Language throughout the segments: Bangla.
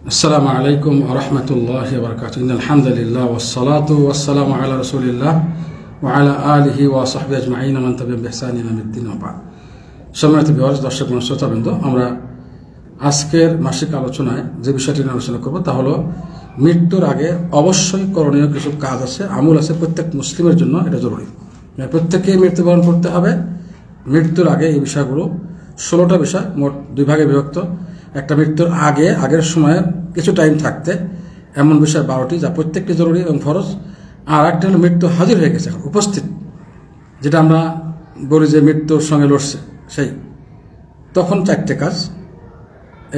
আসসালামু আলাইকুম ওয়া রাহমাতুল্লাহি ওয়া বারাকাতুহু। ইন্নাল হামদুলিল্লাহ ওয়াস সালাতু ওয়াস সালামু আলা রাসূলিল্লাহ ওয়া আলা আলিহি ওয়া সাহবিহি আজমাইন মান তাবি'আহুম বিইহসান ইলা ইয়াউমিদ্দিন ওয়া বা'দ। সম্মানিত ভিউয়ার্স, দর্শক ও শ্রোতাবৃন্দ, আমরা আজকের মাসিক আলোচনায় যে বিষয়টি নিয়ে আলোচনা করব তা হলো মৃত্যুর আগে অবশ্যই করণীয় কিছু কাজ আছে, আমল আছে প্রত্যেক মুসলিমের জন্য। এটা জরুরি, প্রত্যেককেই মৃত্যুবরণ করতে হবে। মৃত্যুর আগে এই বিষয়গুলো 16টা বিষয়, মোট 2 ভাগে বিভক্ত। একটা মৃত্যুর আগের সময়ে কিছু টাইম থাকতে এমন বিষয় 12টি, যা প্রত্যেকটি জরুরি এবং ফরজ। আর একটা হলো মৃত্যু হাজির হয়ে গেছে, এখন উপস্থিত, যেটা আমরা বলি যে মৃত্যুর সঙ্গে লড়ছে, সেই তখন 4টে কাজ।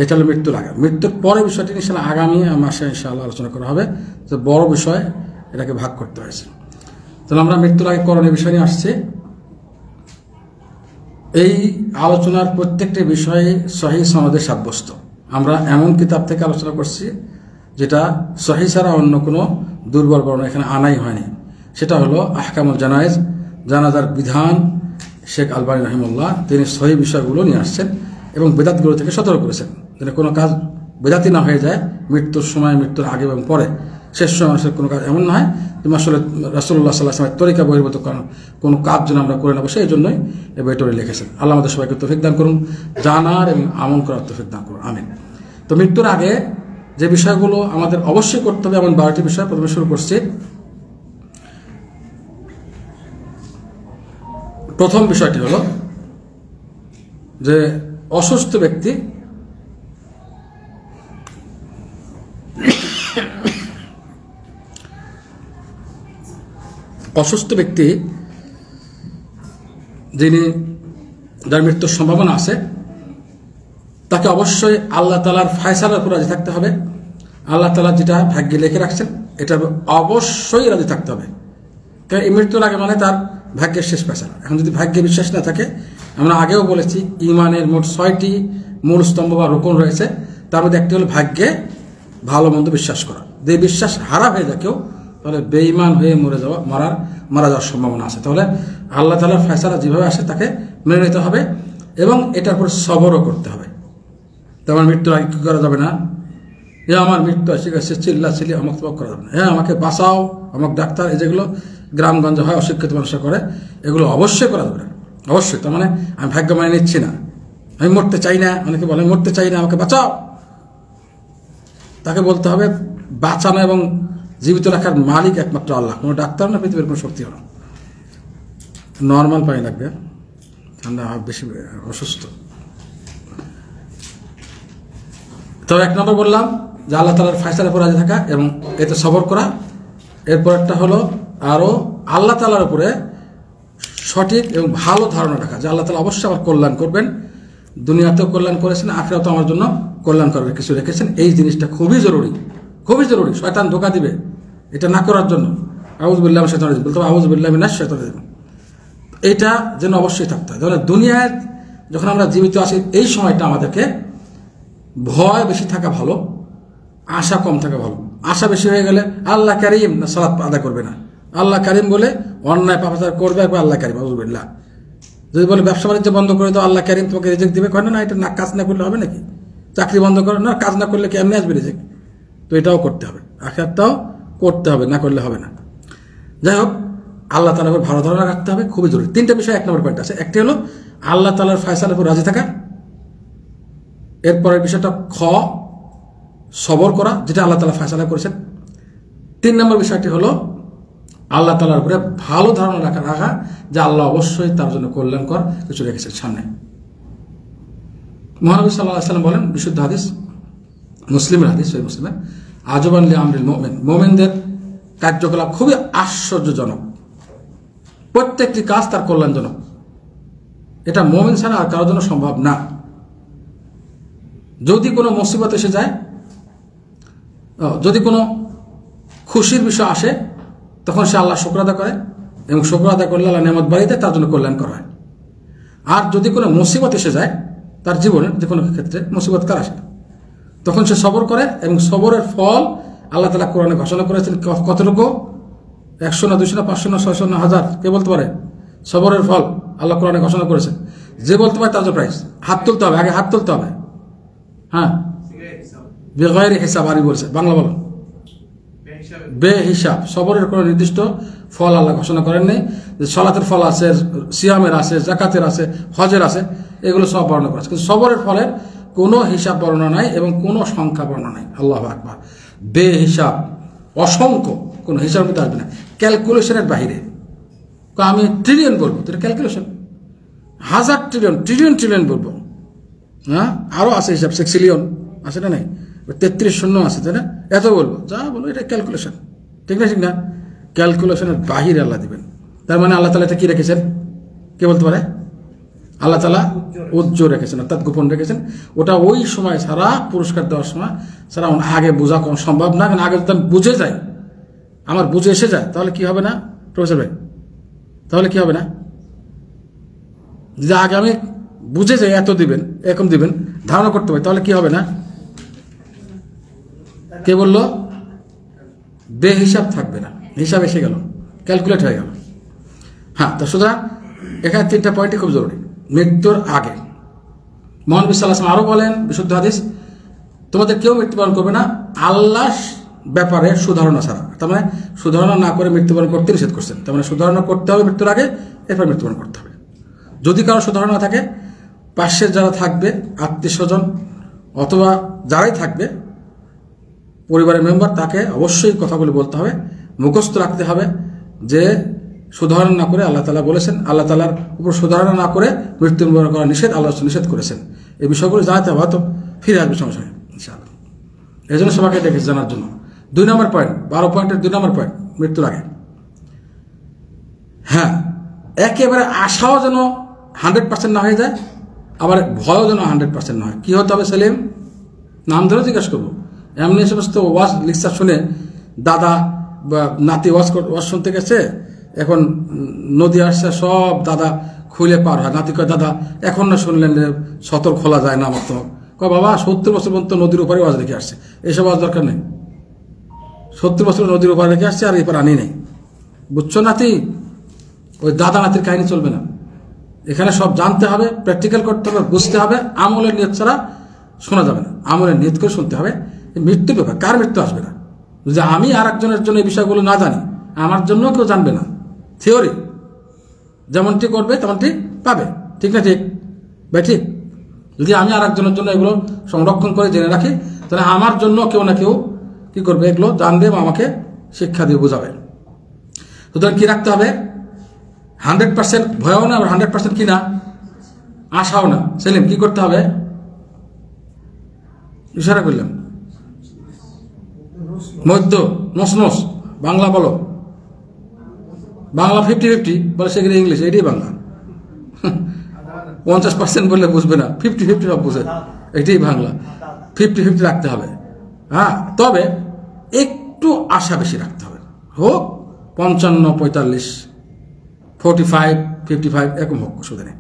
এটা হলো মৃত্যুর আগে। মৃত্যুর পরে বিষয়টি ইনশাআল্লাহ আগামী মাসে ইনশাআল্লাহ আলোচনা করা হবে, যে বড় বিষয় এটাকে ভাগ করতে হয়েছে। তাহলে আমরা মৃত্যুর আগে করণীয় বিষয় নিয়ে আসছি। এই আলোচনার প্রত্যেকটি বিষয়ে সহিহ সনদে সাব্যস্ত। আমরা এমন কিতাব থেকে আলোচনা করছি যেটা সহিহ ছাড়া অন্য কোনো দুর্বল বর্ণনা এখানে আনাই হয়নি। সেটা হলো আহকামুল জানায়েজ, জানাজার বিধান। শেখ আলবানী রাহিমাহুল্লাহ তিনি সহিহ বিষয়গুলো নিয়ে আসছেন এবং বেদাতগুলো থেকে সতর্ক করেছেন, যেন কোনো কাজ বেদাতি না হয়ে যায় মৃত্যুর সময়, মৃত্যুর আগে এবং পরে। শেষ সময় মানুষের কোনো কাজ এমন না হয় তুমি আসলে রাসূলুল্লাহ সাল্লাল্লাহু আলাইহি ওয়াসাল্লামের তরিকা বহির্ভূত কোনো কাজ যেন আমরা করে নেবো, সেই জন্যই এই বইটা লিখেছেন। আল্লাহ আমাদের সবাইকে তৌফিক দান করুন, জানার এবং আমল করার তৌফিক দান করুন, আমিন। তো মৃত্যুর আগে যে বিষয়গুলো আমাদের অবশ্যই করতে হবে, এমন 12টি বিষয়। প্রথমে শুরু করছি। প্রথম বিষয়টি হলো যে অসুস্থ ব্যক্তি যার মৃত্যুর সম্ভাবনা আছে, তাকে অবশ্যই আল্লাহ তাআলার ফয়সালার উপর রাজি থাকতে হবে। আল্লাহ তাআলা যেটা ভাগ্যে লিখে রাখছেন এটা অবশ্যই রাজি থাকতে হবে। কারণ এই মৃত্যুর আগে মানে তার ভাগ্যের শেষ ফয়সালা। এখন যদি ভাগ্যে বিশ্বাস না থাকে, আমরা আগেও বলেছি ঈমানের মোট 6টি মূল স্তম্ভ বা রুকন রয়েছে। তার মধ্যে একটি হলো ভাগ্যে ভালো মন্দ বিশ্বাস করা। যে বিশ্বাস হারা হয়ে যায় কেউ, তাহলে বেঈমান হয়ে মারা যাওয়ার সম্ভাবনা আছে। তাহলে আল্লাহ তাআলার ফয়সালা যেভাবে আসে তাকে মেনে নিতে হবে এবং এটার উপর সবরও করতে হবে। তেমন মৃত্যুর আগে কি করা যাবে না, আমার মৃত্যু এসে গেছে চিল্লাচিল্লি আমাকে করা যাবে না, আমাকে বাঁচাও, আমাকে ডাক্তার, এই যেগুলো গ্রামগঞ্জে হয়, অশিক্ষিত মানুষরা করে, এগুলো অবশ্যই করা যাবে না। অবশ্যই। তার মানে আমি ভাগ্য মানে নিচ্ছি না, আমি মরতে চাই না। অনেকে বলে মরতে চাই না, আমাকে বাঁচাও। তাকে বলতে হবে বাঁচানো এবং জীবিত রাখার মালিক একমাত্র আল্লাহ, কোনো ডাক্তার না, পৃথিবীর কোনো শক্তি না। নর্মাল পানি লাগবে, ঠান্ডা বেশি অসুস্থ। তো 1 নম্বর বললাম যে আল্লাহ তাআলার ফয়সালার উপর রাজি থাকা এবং এতে সবর করা। এরপর একটা হলো আরো আল্লাহ তাআলার উপরে সঠিক এবং ভালো ধারণা রাখা, যে আল্লাহ তাআলা অবশ্যই আমার কল্যাণ করবেন, দুনিয়াতেও কল্যাণ করেছেন, আখিরাতেও আমার জন্য কল্যাণ করবে কিছু রেখেছেন। এই জিনিসটা খুবই জরুরি, খুবই জরুরি। শয়তান ধোঁকা দিবে এটা না করার জন্য। আউযু বিল্লাহি মিনাশ শাইতানির রাজিম বলতে হবে, আউযু বিল্লাহি মিনাশ শাইতানির রাজিম। এটা যেন অবশ্যই থাকতে হয়। তাহলে দুনিয়ায় যখন আমরা জীবিত আছি, এই সময়টা আমাদেরকে ভয় বেশি থাকা ভালো, আশা কম থাকা ভালো। আশা বেশি হয়ে গেলে আল্লাহ কারীম না, সালাত আদায় করবে না। আল্লাহ কারীম বলে অন্যায় পাপাচার করবে, একবার আল্লাহ কারীম, আউযু বিল্লাহ। যদি বলে ব্যবসা বাণিজ্য বন্ধ করে দাও, আল্লাহ কারীম তোমাকে রিজিক দিবে, কয় না এটা না, কাজ না করলে হবে নাকি? চাকরি বন্ধ করো না, কাজ না করলে কি এমনি আসবে রিজিক? তো এটাও করতে হবে, আখিরাতটাও করতে হবে, না করলে হবে না। যাই হোক, আল্লাহ তাআলার উপর ভালো ধারণা রাখতে হবে, খুবই জরুরি। 3টে বিষয় 1 নম্বর পয়েন্ট আছে। একটি হলো আল্লাহ তাআলার ফয়সালার উপর রাজি থাকা। এরপরের বিষয়টা সবর করা, যেটা আল্লাহ তাআলা ফয়সালা করেছেন। 3 নম্বর বিষয়টি হলো আল্লাহ তাআলার উপরে ভালো ধারণা রাখা, যে আল্লাহ অবশ্যই তার জন্য কল্যাণকর কিছু রেখেছেন সামনে। মহানবী সাল্লাল্লাহু আলাইহি ওয়াসাল্লাম বলেন, বিশুদ্ধ হাদিস, মুসলিমের হাদিস, সহিহ মুসলিমে, আজবান লি আমরিল মুমিন, মুমিনদের কার্যকলাপ খুবই আশ্চর্যজনক, প্রত্যেকটি কাজ তার কল্যাণজনক। এটা মুমিন ছাড়া আর কারোর জন্য সম্ভব না। যদি কোনো মুসিবত এসে যায়, যদি কোনো খুশির বিষয় আসে, তখন সে আল্লাহ শুকর আদায় করে এবং শুকর আদায় করলে আল্লাহ নেয়ামত বাড়িতে তার জন্য কল্যাণ করা হয়। আর যদি কোনো মুসিবত এসে যায় তার জীবনের যে কোনো ক্ষেত্রে, মুসিবত কার আসে, তখন সে সবর করে এবং সবরের ফল আল্লাহ তাআলা কোরআনে ঘোষণা করেছেন। কতটুকু? 100 না 200 না 500 না 600 না 1000, কে বলতে পারে? সবরের ফল আল্লাহ কোরআনে ঘোষণা করেছেন। যে বলতে পারে তার প্রাইস, হাত তুলতে হবে, আগে হাত তুলতে হবে। হ্যাঁ, বেগয়রি হিসাব আরবি বলছে, বাংলা বলো বেহিসাব। সবরের কোনো নির্দিষ্ট ফল আল্লাহ ঘোষণা করেন নাই, যে সালাতের ফল আছে, সিয়ামের আছে, জাকাতের আছে, হজের আছে, এগুলো সব বর্ণনা করেছে, কিন্তু সবরের ফলের কোনো হিসাব বর্ণনা নাই এবং কোনো সংখ্যা বর্ণনা নাই। আল্লাহু আকবার, বেহিসাব, অসংখ্য, কোনো হিসাব মধ্যে আসবে না, ক্যালকুলেশনের বাহিরে। আমি ট্রিলিয়ন বলবো, তো ক্যালকুলেশন, হাজার ট্রিলিয়ন ট্রিলিয়ন ট্রিলিয়ন বলবো, হ্যাঁ আরো আছে হিসাব, সেক্সিলিয়ন আছে না নাই, 33 শূন্য আছে, তাই না, এত বলবো, যা বলবো এটা ক্যালকুলেশন, ঠিক না ঠিক না, ক্যালকুলেশনের বাহিরে আল্লাহ দিবেন। তার মানে আল্লাহ তালা এটা কি রেখেছেন, কে বলতে পারে? আল্লাহ তালা উজ্জ্বল রেখেছেন, অর্থাৎ গোপন রেখেছেন। ওটা ওই সময় ছাড়া, পুরস্কার দেওয়ার সময় ছাড়া আগে বোঝা কোনো সম্ভব না, কারণ আগে যদি আমি বুঝে যাই, আমার বুঝে এসে যায়, তাহলে কি হবে না প্রফেসর ভাই, তাহলে কি হবে না, যদি আগে আমি বুঝে যাই এত দিবেন এরকম দিবেন, ধারণা করতে পারি, তাহলে কি হবে না? কে বললো বেহিসাব থাকবে না, হিসাব এসে গেল, ক্যালকুলেট হয়ে গেল। হ্যাঁ, তো সুতরাং এখানে 3টা পয়েন্টই খুব জরুরি। মৃত্যুর আগে মহানবী সাল্লাল্লাহু আলাইহি ওয়াসাল্লাম আরো বলেন, বিশুদ্ধ হাদিস, তোমাদের কেউ মৃত্যুবরণ করবে না আল্লাহ ব্যাপারে সুধারণা ছাড়া। তার মানে সুধারণা না করে মৃত্যুবরণ করতে নিষেধ করছেন। তার মানে সুধারণা করতে হবে মৃত্যুর আগে, এরপর মৃত্যুবরণ করতে হবে। যদি কারো সুধারণা থাকে, পাশের যারা থাকবে, আত্মীয় স্বজন অথবা যারাই থাকবে, পরিবারের মেম্বার, তাকে অবশ্যই কথাগুলি বলতে হবে, মুখস্থ রাখতে হবে যে সুধারণা না করে আল্লাহ তাআলা বলেছেন, আল্লাহ তাআলার উপর সুধারণা না করে মৃত্যুবরণ করা নিষেধ, আল্লাহ নিষেধ করেছেন। এই বিষয়গুলো জানাতে হবে, হয়তো ফিরে আসবে সঙ্গে সঙ্গে ইনশাআল্লাহ। এই জন্য সবাইকে ডেকেছি জানার জন্য। 2 নম্বর পয়েন্ট, 12 পয়েন্টের 2 নম্বর পয়েন্ট, মৃত্যুর আগে। হ্যাঁ, একেবারে আশাও যেন 100% না হয়ে যায়, আবার ভয়ও যেন 100% না হয়। কি হতে হবে সেলিম? নাম ধরে জিজ্ঞাসা করবো। এমনি সমস্ত ওয়াজ লেকচার শুনে দাদা বা নাতি ওয়াজ শুনতে গেছে, এখন নদী আসছে, সব দাদা খুলে পার হয়, নাতি কয় দাদা এখন না শুনলেন যে সতর খোলা যায় না, আমার তো কয় বাবা 70 বছর পর্যন্ত নদীর উপরে ওয়াজ রেখে আসছে, এইসব ওয়াজ দরকার নেই, 70 বছর নদীর উপরে রেখে আসছে আর এরপর আনি নেই, বুঝছো নাতি? ওই দাদা নাতির কাহিনী চলবে না, এখানে সব জানতে হবে, প্র্যাকটিক্যাল করতে হবে, বুঝতে হবে, আমলের নিয়ত ছাড়া শোনা যাবে না, আমলের নিয়ত করে শুনতে হবে। মৃত্যুর ব্যাপার, কার মৃত্যু আসবে না? যদি আমি আর একজনের জন্য এই বিষয়গুলো না জানি, আমার জন্য কেউ জানবে না। থিওরি যেমনটি করবে তেমনটি পাবে, ঠিক না ঠিক ভাই? ঠিক, যদি আমি আর একজনের জন্য এগুলো সংরক্ষণ করে জেনে রাখি, তাহলে আমার জন্য কেউ না কেউ কি করবে, এগুলো জানবে এবং আমাকে শিক্ষা দিয়ে বোঝাবে। সুতরাং কি রাখতে হবে? 100% ভয়ও না, আবার 100% কি না, আশাও না। সেলিম, কি করতে হবে? ইশারা করলাম, মধ্য, নস, বাংলা বলো, বাংলা 50-50 বলে, সেখানে ইংলিশ, এটাই বাংলা। 50% বললে বুঝবে না, 50-50 সব বুঝে, এটাই বাংলা। 50-50 রাখতে হবে। হ্যাঁ, তবে একটু আশা বেশি রাখতে হবে, হোক 55-45, 45-55 এরকম হোক, অসুবিধা নেই,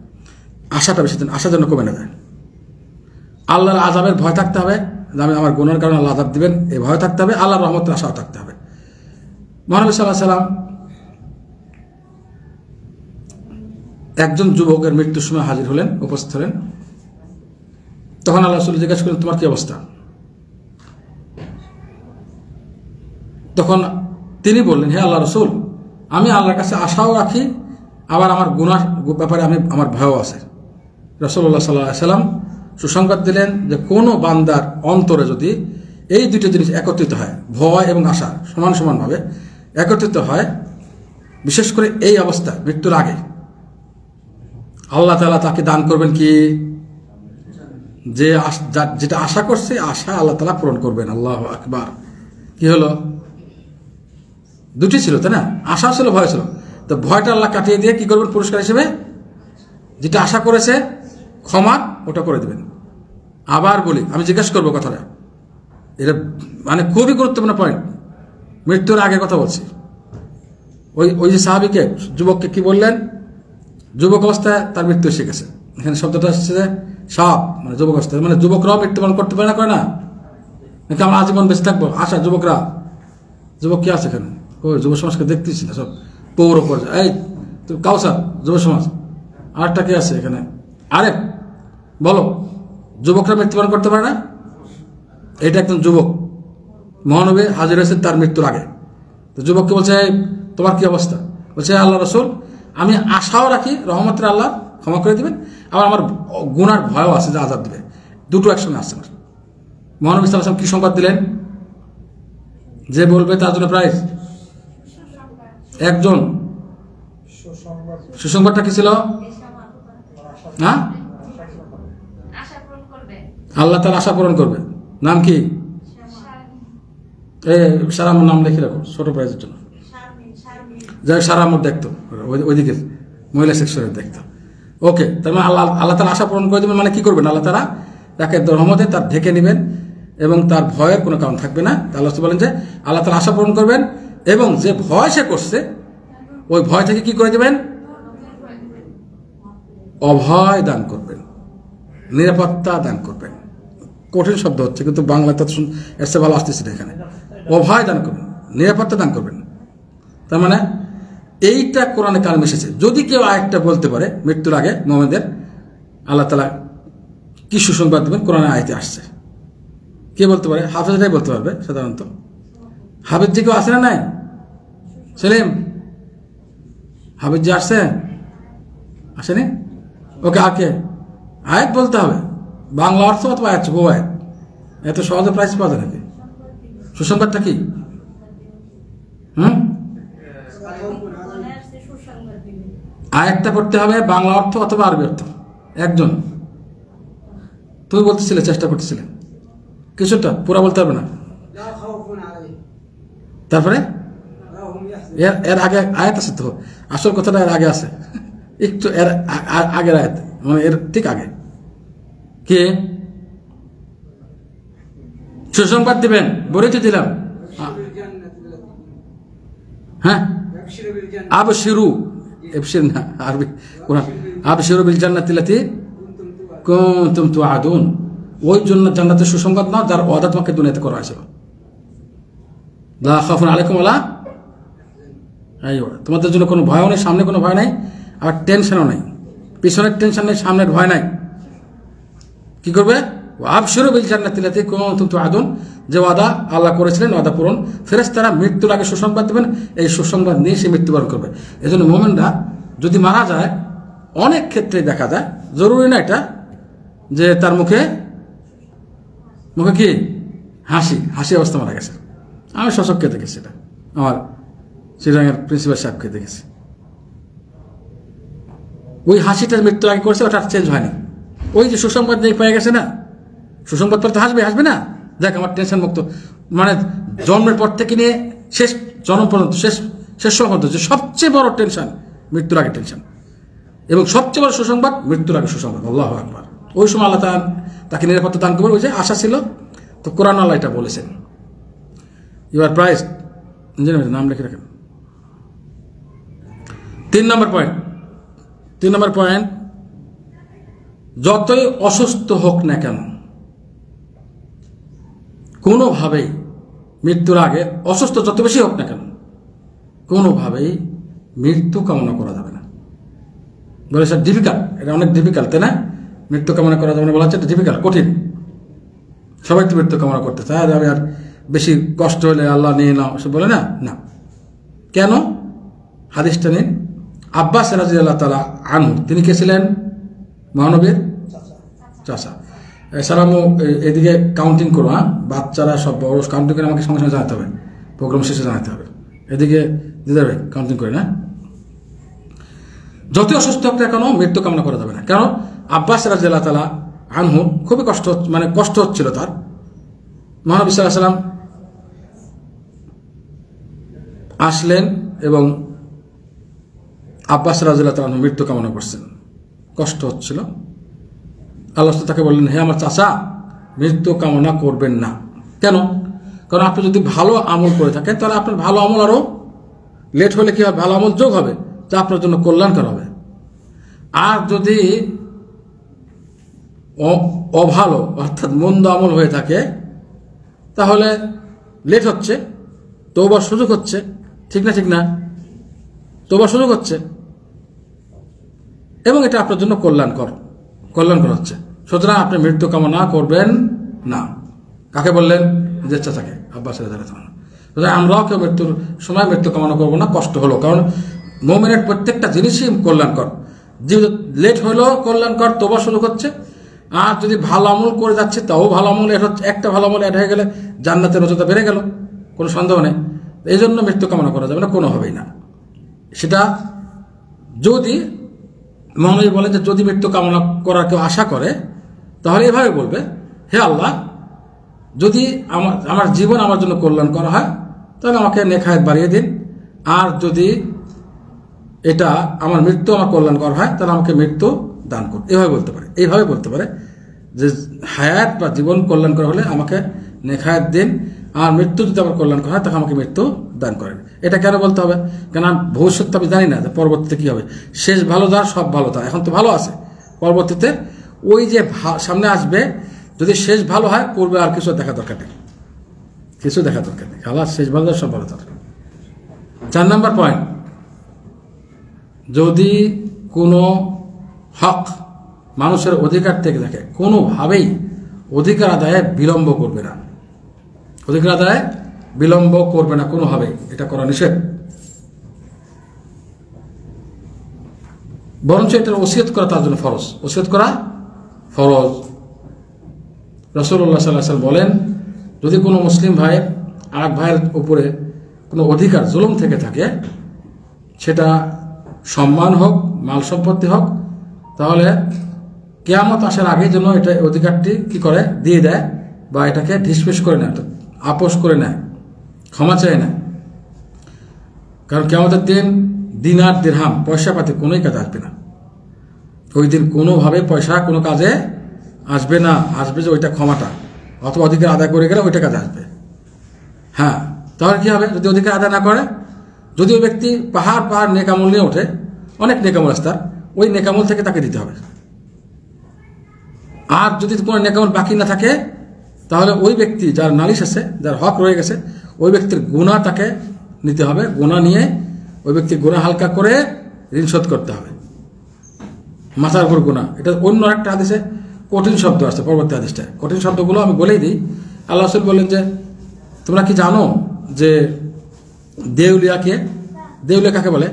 আশাটা বেশি, আশা যেন কমে না যায়। আল্লাহর আযাবের ভয় থাকতে হবে, আমি আমার গুনার কারণে আল্লাহ আযাব দিবেন, এই ভয় থাকতে হবে। আল্লাহর রহমতের আশাও থাকতে হবে। মহানবী সাল্লাল্লাহু আলাইহি ওয়াসাল্লাম একজন যুবকের মৃত্যুর সময় হাজির হলেন, উপস্থিত হলেন। তখন আল্লাহ রাসূল জিজ্ঞাসা করলেন, তোমার কি অবস্থা? তখন তিনি বললেন, হে আল্লাহ রাসূল, আমি আল্লাহর কাছে আশাও রাখি, আবার আমার গুনার ব্যাপারে আমার ভয়ও আছে। রাসূলুল্লাহ সাল্লাল্লাহু আলাইহি ওয়াসাল্লাম সুসংবাদ দিলেন যে কোনো বান্দার অন্তরে যদি এই দুটো জিনিস একত্রিত হয়, ভয় এবং আশা সমান সমানভাবে একত্রিত হয়, বিশেষ করে এই অবস্থা মৃত্যুর আগে, আল্লাহ তাআলা তাকে দান করবেন কি, যে যেটা আশা করছে, আশা আল্লাহ তাআলা পূরণ করবেন। আল্লাহু আকবার। কি হলো? দুটি ছিল, তাই না? আশা ছিল, ভয় ছিল। তো ভয়টা আল্লাহ কাটিয়ে দিয়ে কি করবেন পুরস্কার হিসেবে? যেটা আশা করেছে ক্ষমা, ওটা করে দেবেন। আবার বলি, আমি জিজ্ঞাসা করবো কথাটা, এটা মানে খুবই গুরুত্বপূর্ণ পয়েন্ট, মৃত্যুর আগে কথা বলছি। ওই যে সাহাবীকে, যুবককে কি বললেন? যুবক অবস্থায় তার মৃত্যু এসে গেছে। এখানে শব্দটা আসছে সাপ, মানে যুবক অবস্থায়, মানে যুবকরাও মৃত্যুবরণ করতে পারে না, করে না? নাকি আমরা আজীবন বেঁচে থাকবো? আশা যুবকরা, যুবক কি আছে এখানে? ওই যুব সমাজকে দেখতেছি না, সব পৌর পর্যায়ে। এই কাউসার, যুব সমাজ। আরেকটা কে আছে এখানে? আরে বলো, যুবকরা মৃত্যুবরণ করতে পারে না? এটা একজন যুবক মহানবী হাজির হয়েছে তার মৃত্যুর আগে। তো যুবককে বলছে, তোমার কি অবস্থা? বলছে, আল্লাহ রসুল, আমি আশাও রাখি রহমতের আল্লাহ ক্ষমা করে দিবেন, আবার আমার গুনার ভয়ও আছে যে আজাদ দিবে, দুটো একসঙ্গে আসছে। মহানবী সাল্লাল্লাহু আলাইহি ওয়াসাল্লাম কি সংবাদ দিলেন? যে বলবে তার জন্য প্রাইজ একজন। সুসংবাদটা কি ছিল? হ্যাঁ, আল্লাহ তার আশা পূরণ করবে। নাম কি? সারামুর নাম লিখে রাখো ছোট প্রাইজের জন্য। যাই সারামুর দেখতো, ওইদিকে মহিলা সেকশনের দেখতো। ওকে, তার মানে আল্লাহ তার আশা পূরণ করে দেবেন। মানে কি করবেন? আল্লাহ তারা তাকে রহমতে তার ঢেকে নেবেন এবং তার ভয়ের কোনো কারণ থাকবে না। আল্লাহ বলেন যে আল্লাহ তার আশা পূরণ করবেন এবং যে ভয় সে করছে ওই ভয় থেকে কি করে দেবেন? অভয় দান করবেন, নিরাপত্তা দান করবেন। কঠিন শব্দ হচ্ছে কিন্তু বাংলাতে এসে ভালো আসতেছে এখানে। অভয় দান করবেন, নিরাপত্তা দান করবেন। তার মানে এইটা কোরআনে কারিমে এসেছে। যদি কেউ আরেকটা বলতে পারে মৃত্যুর আগে মুমিনদের আল্লাহ তাআলা কি সুসংবাদ দেবেন, কোরআনে আয়াতে আসছে। কে বলতে পারে? হাফেজরাই বলতে পারবে সাধারণত। হাফেজ জি কেউ আসে না? নাই সেলিম, হাফেজ জি আসছে? আসেনি? ওকে, আকে আয়াত বলতে হবে, বাংলা অর্থ অথবা আয়াত, বহু আয়াত। এত সহজে প্রাইজ পাওয়া যায় নাকি? সুসংবাদটা কি? আয়াতটা পড়তে হবে বাংলা অর্থ অথবা আরবি অর্থ। একজন তুমি বলতেছিলে, চেষ্টা করতেছিলে কিছুটা, পুরা বলতে হবে না। তারপরে এর আগে আয়াত আছে তো, আসল কথাটা এর আগে আছে, একটু এর আগের আয়াত, মানে এর ঠিক আগে। কে সুসংবাদ দিবেন? বলেই তো দিলাম। হ্যাঁ, আবশিরু, এবশির না, আরবি কোরআন। আবশিরু বিল জান্নাতিল্লাতী কুনতুম তুআদুন। ওই জন্য জান্নাতের সুসংবাদ নাও যার ওয়াদা তোমাকে দুনিয়াতে করা হয়েছিল। লা খাউফুন আলাইকুম ওয়ালা, তোমাদের জন্য কোনো ভয়ও নেই, সামনে কোনো ভয় নাই, আর টেনশনও নেই। পিছনের টেনশন নেই, সামনের ভয় নাই। কি করবে? আবশিরু বিল জান্নাতিল্লাতী কুনতুম তুআদুন। যে ওয়াদা আল্লাহ করেছিলেন, ওয়াদা পূরণ। ফেরেশতারা মৃত্যুর আগে সুসংবাদ দেবেন, এই সুসংবাদ নিয়ে সে মৃত্যুবরণ করবে। এজন্য মুমিনরা যদি মারা যায়, অনেক ক্ষেত্রে দেখা যায়, জরুরি না এটা যে তার মুখে কি হাসি অবস্থা মারা গেছে। আমি শশককে দেখেছি, এটা আমার শ্রীরঙের প্রিন্সিপাল সাহেবকে দেখেছি। ওই হাসিটা মৃত্যুর আগে করেছে, ওটা চেঞ্জ হয়নি। ওই যে সুসংবাদ নিয়ে পেয়ে গেছে না, সুসংবাদ পর তো হাসবে না, দেখ আমার টেনশন মুক্ত। মানে জন্মের পর থেকে নিয়ে শেষ জন্ম পর্যন্ত, শেষ পর্যন্ত যে সবচেয়ে বড় টেনশন মৃত্যুর আগে টেনশন, এবং সবচেয়ে বড় সুসংবাদ মৃত্যুর আগে সুসংবাদ। আল্লাহু আকবার। ওই সময় আল্লাহ তাকে নিরাপত্তা দান করবেন। ওই যে আশা ছিল, তো কোরআন আল্লাহ এটা বলেছেন। ইউ আর প্রাইজড, নাম লিখে রাখেন। 3 নম্বর পয়েন্ট, যতই অসুস্থ হোক না কেন, কোনোভাবেই মৃত্যুর আগে, অসুস্থ যত বেশি হোক না কেন, কোনোভাবেই মৃত্যু কামনা করা যাবে না। বলে স্যার ডিফিকাল্ট, এটা অনেক ডিফিকাল্ট, তাই না? মৃত্যু কামনা করা যাবে না বলা হচ্ছে, এটা ডিফিকাল্ট, কঠিন। সবাই তো মৃত্যু কামনা করতে চায়, আমি আর বেশি কষ্ট হলে আল্লাহ নিয়ে নাও, সে বলে না। না, কেন? হাদিসটা নিন। আব্বাস রাদিয়াল্লাহু তাআলা আনহু, তিনি কে ছিলেন? মহানবীর চাচা। সালামু, এদিকে কাউন্টিং করো, হ্যাঁ, বাচ্চারা সব বড় কাউন্টিং করে আমাকে সঙ্গে সঙ্গে জানাতে হবে, প্রোগ্রাম শেষে জানাতে হবে। এদিকে দিদার ভাই কাউন্টিং করে না। যতই অসুস্থ হোক না কেন মৃত্যু কামনা করা যাবে না। কেন? আব্বাস রাদিয়াল্লাহু তাআলা আনহু খুবই কষ্ট হচ্ছিল তার। মহানবী সাল্লাল্লাহু আলাইহি ওয়াসাল্লাম আসলেন এবং আব্বাস রাদিয়াল্লাহু তাআলা আনহু মৃত্যু কামনা করছেন, কষ্ট হচ্ছিল। আল্লাহ তাকে বললেন, হে আমার চাচা, মৃত্যু কামনা করবেন না। কেন? কারণ আপনি যদি ভালো আমল করে থাকেন তাহলে আপনার ভালো আমল আরো লেট হলে কি হবে, ভালো আমল যোগ হবে, যা আপনার জন্য কল্যাণকর হবে। আর যদি অভালো অর্থাৎ মন্দ আমল হয়ে থাকে তাহলে লেট হচ্ছে, তওবার সুযোগ হচ্ছে, ঠিক না? তওবার সুযোগ হচ্ছে এবং এটা আপনার জন্য কল্যাণকর হচ্ছে। সুতরাং আপনি মৃত্যু কামনা করবেন না। কাকে বললেন? নিজের চাচাকে, আব্বাস রাদিয়াল্লাহু আনহু। আমরাও কেউ মৃত্যুর সময় মৃত্যু কামনা করবো না, কষ্ট হলো, কারণ মুমিনের প্রত্যেকটা জিনিসই কল্যাণকর। যে লেট হলেও কল্যাণকর, তওবা শুরু হচ্ছে। আর যদি ভালো আমল করে যাচ্ছে তাও ভালো আমল এড হচ্ছে, একটা ভালো আমল এড হয়ে গেলে জান্নাতের মর্যাদা বেড়ে গেল, কোনো সন্দেহ নেই। এই জন্য মৃত্যু কামনা করা যাবে না কোনোভাবেই না। সেটা যদি মহানবী বলেন যে যদি মৃত্যু কামনা করার কেউ আশা করে, তাহলে এভাবে বলবে, হে আল্লাহ, যদি আমার জীবন আমার জন্য কল্যাণ করা হয় তাহলে আমাকে নেক হায়াত বাড়িয়ে দিন, আর যদি এটা আমার মৃত্যু আমার কল্যাণ করা হয় তাহলে আমাকে মৃত্যু দান করুন। এইভাবে বলতে পারে যে হায়াত বা জীবন কল্যাণ করা হলে আমাকে নেক হায়াত দিন, আর মৃত্যু যদি আমার কল্যাণ করা হয় তাহলে আমাকে মৃত্যু দান করেন। এটা কেন বলতে হবে? কেন ভবিষ্যৎ আমি জানি না যে পরবর্তীতে কি হবে। শেষ ভালো যার সব ভালো তার, এখন তো ভালো আছে, পরবর্তীতে ওই যে সামনে আসবে, যদি শেষ ভালো হয় পূর্বে আর কিছু দেখা দরকার নেই, খালাস, শেষ ভালো সব ভালো তার। 4 নম্বর পয়েন্ট, যদি কোনো হক মানুষের অধিকার থেকে থাকে, কোনোভাবেই অধিকার আদায়ে বিলম্ব করবে না, কোনোভাবেই। এটা করা নিষেধ, বরঞ্চ এটার ওসিয়ত করা তার জন্য ফরজ। রাসূলুল্লাহ সাল্লাল্লাহু আলাইহি ওয়াসাল্লাম বলেন, যদি কোনো মুসলিম ভাই আর এক ভাইয়ের উপরে কোনো অধিকার জুলুম থেকে থাকে, সেটা সম্মান হোক, মাল সম্পত্তি হোক, তাহলে কিয়ামত আসার আগে যেন এটা অধিকারটি কি করে দিয়ে দেয়, বা এটাকে ঢিসমিস করে নেয়, আপোষ করে নেয়, ক্ষমা চায় না। কারণ কিয়ামতের দিন দিনার দিরহাম পয়সা পাতি কোনোই কাজে আসবে না। ওই দিন কোনোভাবে পয়সা কোনো কাজে আসবে না। আসবে যে ওইটা ক্ষমাটা, অথবা অধিকার আদায় করে গেলে ওইটা কাজে আসবে। হ্যাঁ, তাহলে কি হবে? যদি অধিকার আদায় না করে, যদি ওই ব্যক্তি পাহাড় নেকামল নিয়ে ওঠে, অনেক নেকামল আছে তার, ওই নেকামল থেকে তাকে দিতে হবে। আর যদি কোনো নেকামল বাকি না থাকে, তাহলে ওই ব্যক্তি যার নালিশ আছে, যার হক রয়ে গেছে, ওই ব্যক্তির গুনাহ তাকে নিতে হবে। গুনাহ নিয়ে ওই ব্যক্তির গুনাহ হালকা করে ঋণ শোধ করতে হবে, মাথার উপর গুনাহ। এটা অন্য একটা হাদিসে কঠিন শব্দ আছে, পরবর্তী হাদিসটা। কঠিন শব্দগুলো আমি বলেই দিই। আল্লাহ রাসূল বলেন যে, তোমরা কি জানো যে দেউলিয়া কাকে বলে?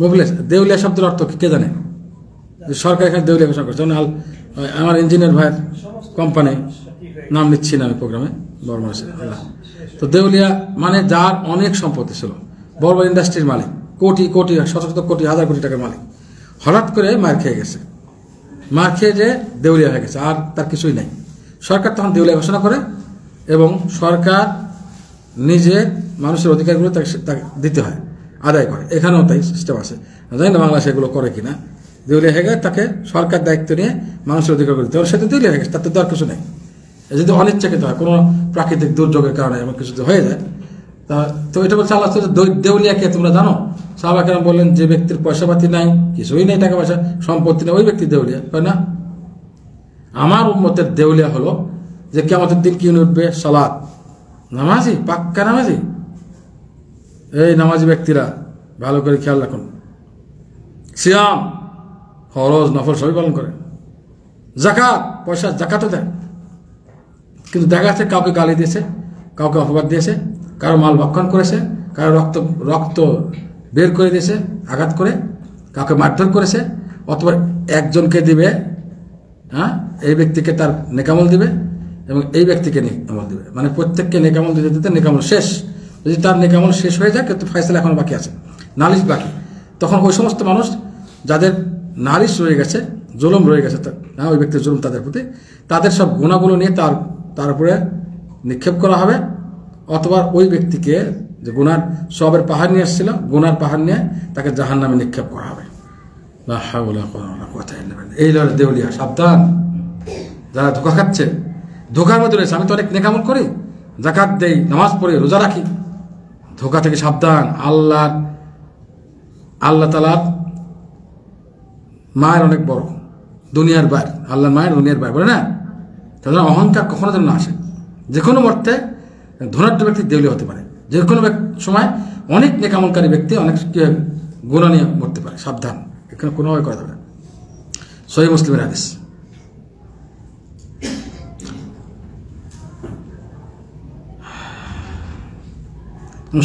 মুফলিস। দেউলিয়া শব্দের অর্থ কে জানে? সরকার এখানে দেউলিয়া ঘোষণা করছে। যেমন আমার ইঞ্জিনিয়ার ভাইয়ের কোম্পানি, নাম নিচ্ছি না আমি প্রোগ্রামে, বড় মানুষের। তো দেউলিয়া মানে যার অনেক সম্পত্তি ছিল, বড় ইন্ডাস্ট্রির মালিক, কোটি শত কোটি হাজার কোটি টাকার মালিক, হঠাৎ করে মার খেয়ে যে দেউলিয়া হয়ে গেছে, আর তার কিছুই নাই। সরকার তখন দেউলিয়া ঘোষণা করে, এবং সরকার নিজে মানুষের অধিকারগুলো তাকে দিতে হয়, আদায় করে। এখানেও তাই সিস্টেম আছে, জানি না বাংলাদেশে এগুলো করে কিনা। দেউলিয়া হয়ে গেলে তাকে সরকার দায়িত্ব নিয়ে মানুষের অধিকারগুলো দিতে হবে। সেটা দেউলিয়া হয়ে গেছে, তাতে তো আর কিছু নেই। যদি অনিচ্ছাকৃত হয়, কোনো প্রাকৃতিক দুর্যোগের কারণে এমন কিছু হয়ে যায়, তো এটা বলছে আল্লাহ, দেউলিয়াকে তোমরা জানো? সাহাবা কেরাম বললেন, যে ব্যক্তির পয়সা পাতি নাই, কিছুই নেই, টাকা পয়সা সম্পত্তি নেই, ওই ব্যক্তি দেউলিয়া, তাই না? আমার উম্মতের দেউলিয়া হলো যে কিয়ামতের দিন কি উঠবে? সালাত, নামাজি, পাক্কা নামাজি। এই নামাজি ব্যক্তিরা ভালো করে খেয়াল রাখুন, সিয়াম, ফরজ নফল সবই পালন করে। যাকাত, পয়সা যাকাতও দেয়। কিন্তু দেখা যাচ্ছে কাউকে গালি দিয়েছে, কাউকে অপবাদ দিয়েছে, কারো মাল ভক্ষণ করেছে, কারো রক্ত বের করে দিয়েছে আঘাত করে, কাউকে মারধর করেছে, অথবা একজনকে দিবে, হ্যাঁ, এই ব্যক্তিকে তার নেকামল দিবে, এবং এই ব্যক্তিকে নেকামল দিবে। মানে প্রত্যেককে নেকামল দিতে নেকামল শেষ। যদি তার নেকামল শেষ হয়ে যায়, কিন্তু ফায়সালা এখনো বাকি আছে, নালিশ বাকি, তখন ওই সমস্ত মানুষ যাদের নালিশ রয়ে গেছে, জুলুম রয়ে গেছে, ওই ব্যক্তির জুলুম তাদের প্রতি, তাদের সব গুণাগুলো নিয়ে তার উপরে নিক্ষেপ করা হবে, অথবা ওই ব্যক্তিকে যে গুনার সবের পাহাড় নিয়ে এসেছিল, গুনার পাহাড় নিয়ে তাকে জাহান্নামে নিক্ষেপ করা হবে। এই দেউলিয়া, সাবধান যারা ধোঁকা খাচ্ছে, ধোঁকার মধ্যে রয়েছে। আমি তো অনেক নেকামল করি, যাকাত দেই, নামাজ পড়ি, রোজা রাখি, ধোঁকা থেকে সাবধান। আল্লাহ তাআলার মায়ের অনেক বড়, দুনিয়ার বাইর, আল্লাহর মায়ের দুনিয়ার বাইর, বলে না? তাদের অহংকার কখনো যেন না আসে। যে কোনো মুহূর্তে ধনাঢ্য ব্যক্তি দেউলিয়া হতে পারে, যে কোনো সময় অনেক নেকামলকারী ব্যক্তি অনেক গুনাহ নিয়ে মরতে পারে। সাবধান, এখানে কোনোভাবে করা যাবে না। সহিহ মুসলিমের হাদিস।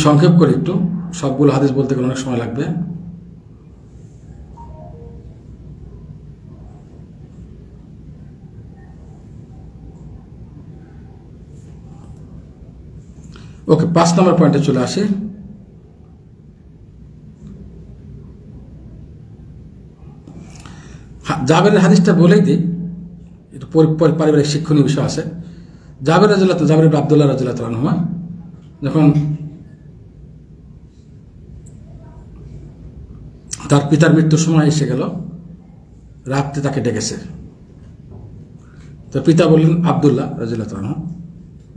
সংক্ষেপ করি একটু, সবগুলো হাদিস বলতে গেলে অনেক সময় লাগবে। ওকে, 5 নম্বর পয়েন্টে চলে আসি। জাবেরের হাদিসটা বলেই দিই, একটু পারিবারিক শিক্ষণীয় বিষয় আছে। জাবের আব্দুল্লাহ রাদিয়াল্লাহু আনহু যখন তার পিতার মৃত্যুর সময় এসে গেল, রাত্রে তাকে ডেকেছে। তো পিতা বললেন, আব্দুল্লাহ রাদিয়াল্লাহু আনহু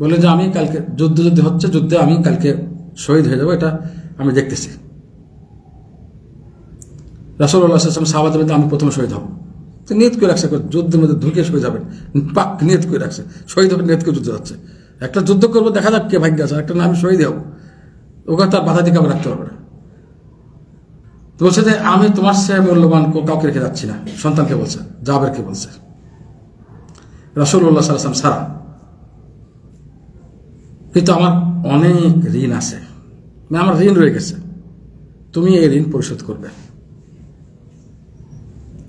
বললেন যে আমি কালকে যুদ্ধ হচ্ছে, যুদ্ধে আমি কালকে শহীদ হয়ে যাব, এটা আমি দেখতেছি। রাসূলুল্লাহ সাল্লাল্লাহু আলাইহি ওয়াসাল্লাম সাহাবাদের মধ্যে আমি প্রথম শহীদ হব। তো নিয়ত করে রাখছে, যুদ্ধের মধ্যে ঢুকে শহীদ হবেন, পাক নিয়ত করে রাখছে, শহীদ হবেন নিয়ত করে যুদ্ধ যাচ্ছে। একটা যুদ্ধ করবো, দেখা যাক কে ভাগ্য আছে, একটা না আমি শহীদ হব, ওকে তার বাধা দিকে রাখতে পারবে না। তো বলছে যে আমি তোমার সে মূল্যবান কাউকে রেখে যাচ্ছি না। সন্তানকে বলছে, জাবেরকে বলছে, রাসূলুল্লাহ সাল্লাল্লাহু আলাইহি ওয়াসাল্লাম সারা, কিন্তু আমার অনেক ঋণ আছে, আমার ঋণ রয়ে গেছে, তুমি এই ঋণ পরিশোধ করবে,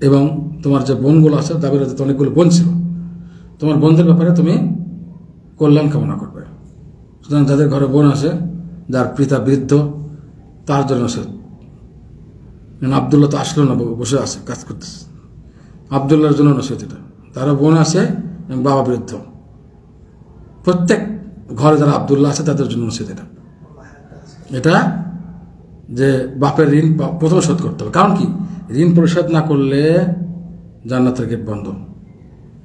এবং তোমার যে বোনগুলো আছে, জাবের অনেকগুলো বোন ছিল, তোমার বোনদের ব্যাপারে তুমি কল্যাণ কামনা করবে। সুতরাং যাদের ঘরে বোন আছে, যার পিতা বৃদ্ধ, তার জন্য আব্দুল্লাহ তো আসলো না, বসে আছে কাজ করতেছে, আব্দুল্লাহর জন্য নসিহত এটা। তারও বোন আছে এবং বাবা বৃদ্ধ, প্রত্যেক ঘরে যারা আব্দুল্লাহ আছে তাদের জন্য নসিহত এটা। এটা যে বাপের ঋণ প্রথম শোধ করতে হবে। কারণ কি, ঋণ পরিশোধ না করলে জান্নাতের গেট বন্ধ,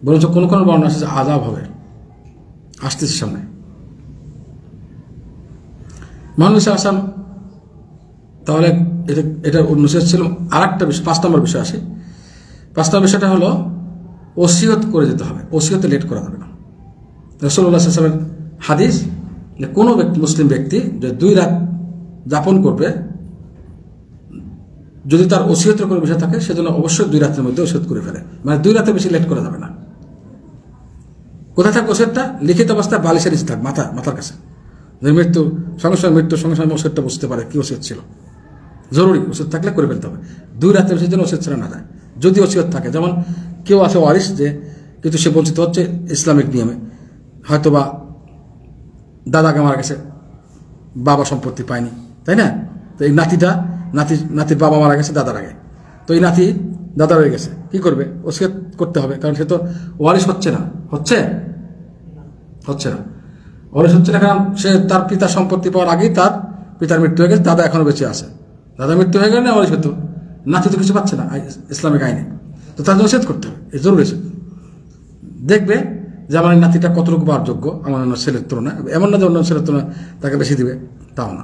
বরঞ্চ কোন কোন বর্ণনা আছে যে আযাব হবে, আসতেছে সামনে। মহানবী সাল্লাল্লাহু আলাইহি ওয়াসাল্লাম তাহলে এটা নসিহত ছিল। আর একটা বিষয়, 5 নম্বর বিষয় আসে। 5 নম্বর বিষয়টা হলো ওসিয়ত করে যেতে হবে, ওসিয়তে লেট করা যাবে না। রাসূলুল্লাহ সাল্লাল্লাহু আলাইহি ওয়াসাল্লামের হাদিস যে কোনো ব্যক্তি, মুসলিম ব্যক্তি যে 2 রাত যাপন করবে, যদি তার ওসিয়তের কোনো বিষয় থাকে, সেজন্য অবশ্যই 2 রাতের মধ্যে ওসিয়ত করে ফেলে, মানে 2 রাতের বেশি লেট করা যাবে না। কোথায় থাকবে ওসিয়তটা? লিখিত অবস্থায় বালিশের নিচে থাক, মাথার কাছে। যে মৃত্যুর সঙ্গে সঙ্গে ওসিয়তটা বুঝতে পারে কি ওসিয়ত ছিল। জরুরি ওসিয়ত থাকলে করে ফেলতে হবে, 2 রাতের বেশি যেন ওসিয়ত ছেড়ে না যায়। যদি ওসিয়ত থাকে, যেমন কেউ আছে ওয়ারিস, যে কিন্তু সে বঞ্চিত হচ্ছে ইসলামিক নিয়মে, হয়তোবা দাদাকে মারা গেছে, বাবা সম্পত্তি পায়নি, তাই না? তো এই নাতির বাবা মারা গেছে দাদার আগে, তো এই নাতি দাদা রয়ে গেছে, কি করবে? ওসিয়ত করতে হবে, কারণ সে তো ওয়ারিস হচ্ছে না, হচ্ছে না ওয়ারিস হচ্ছে না, কারণ সে তার পিতার সম্পত্তি পাওয়ার আগেই তার পিতার মৃত্যু হয়ে গেছে, দাদা এখনো বেঁচে আছে। দাদা মৃত্যু হয়ে গেলে না ওয়ারিস হতো, নাতি তো কিছু পাচ্ছে না ইসলামিক আইনে, তো তার ওসিয়ত করতে হবে, এই জরুরি। দেখবে যে আমার নাতিটা কতটুকু পাওয়ার যোগ্য আমার অন্য ছেলের তুলনায়, এমন না যে অন্য ছেলের তুলনায় তাকে বেশি দিবে, তাও না।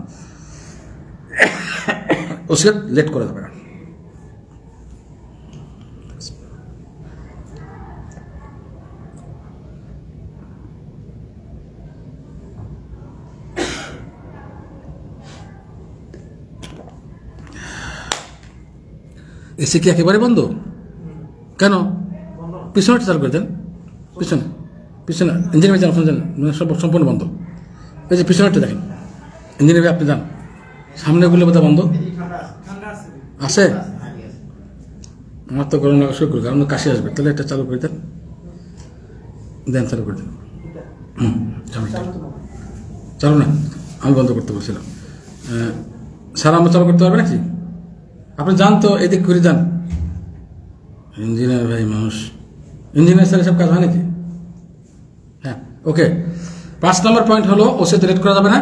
ওসিয়ত লেট করে যাবে না। এসে কি একেবারে বন্ধ? কেন? পিছনে চালু করে দেন, পিছনে ইঞ্জিনিয়ার যান, আপনার যান, সম্পূর্ণ বন্ধ। এই যে পিছনেরটা দেখেন, ইঞ্জিনিয়ার আপনি যান, সামনেগুলো বোধহয় বন্ধ আছে। আমার তো গরম লাগা শুরু করবে, কারণ কাশি আসবে, তাহলে এটা চালু করে দেন, চালু করে দেন। চালু না, আমি বন্ধ করতে বলছিলাম। স্যার আমরা চালু করতে পারবে নাকি? আপনি যান তো, এদিক ঘুরে যান। ইঞ্জিনিয়ার ভাই মানুষ, ইঞ্জিনিয়ার স্যার সব কাজ হয় নাকি? হ্যাঁ, ওকে। 5 নম্বর পয়েন্ট হলো ওসিয়ত লেট করা যাবে না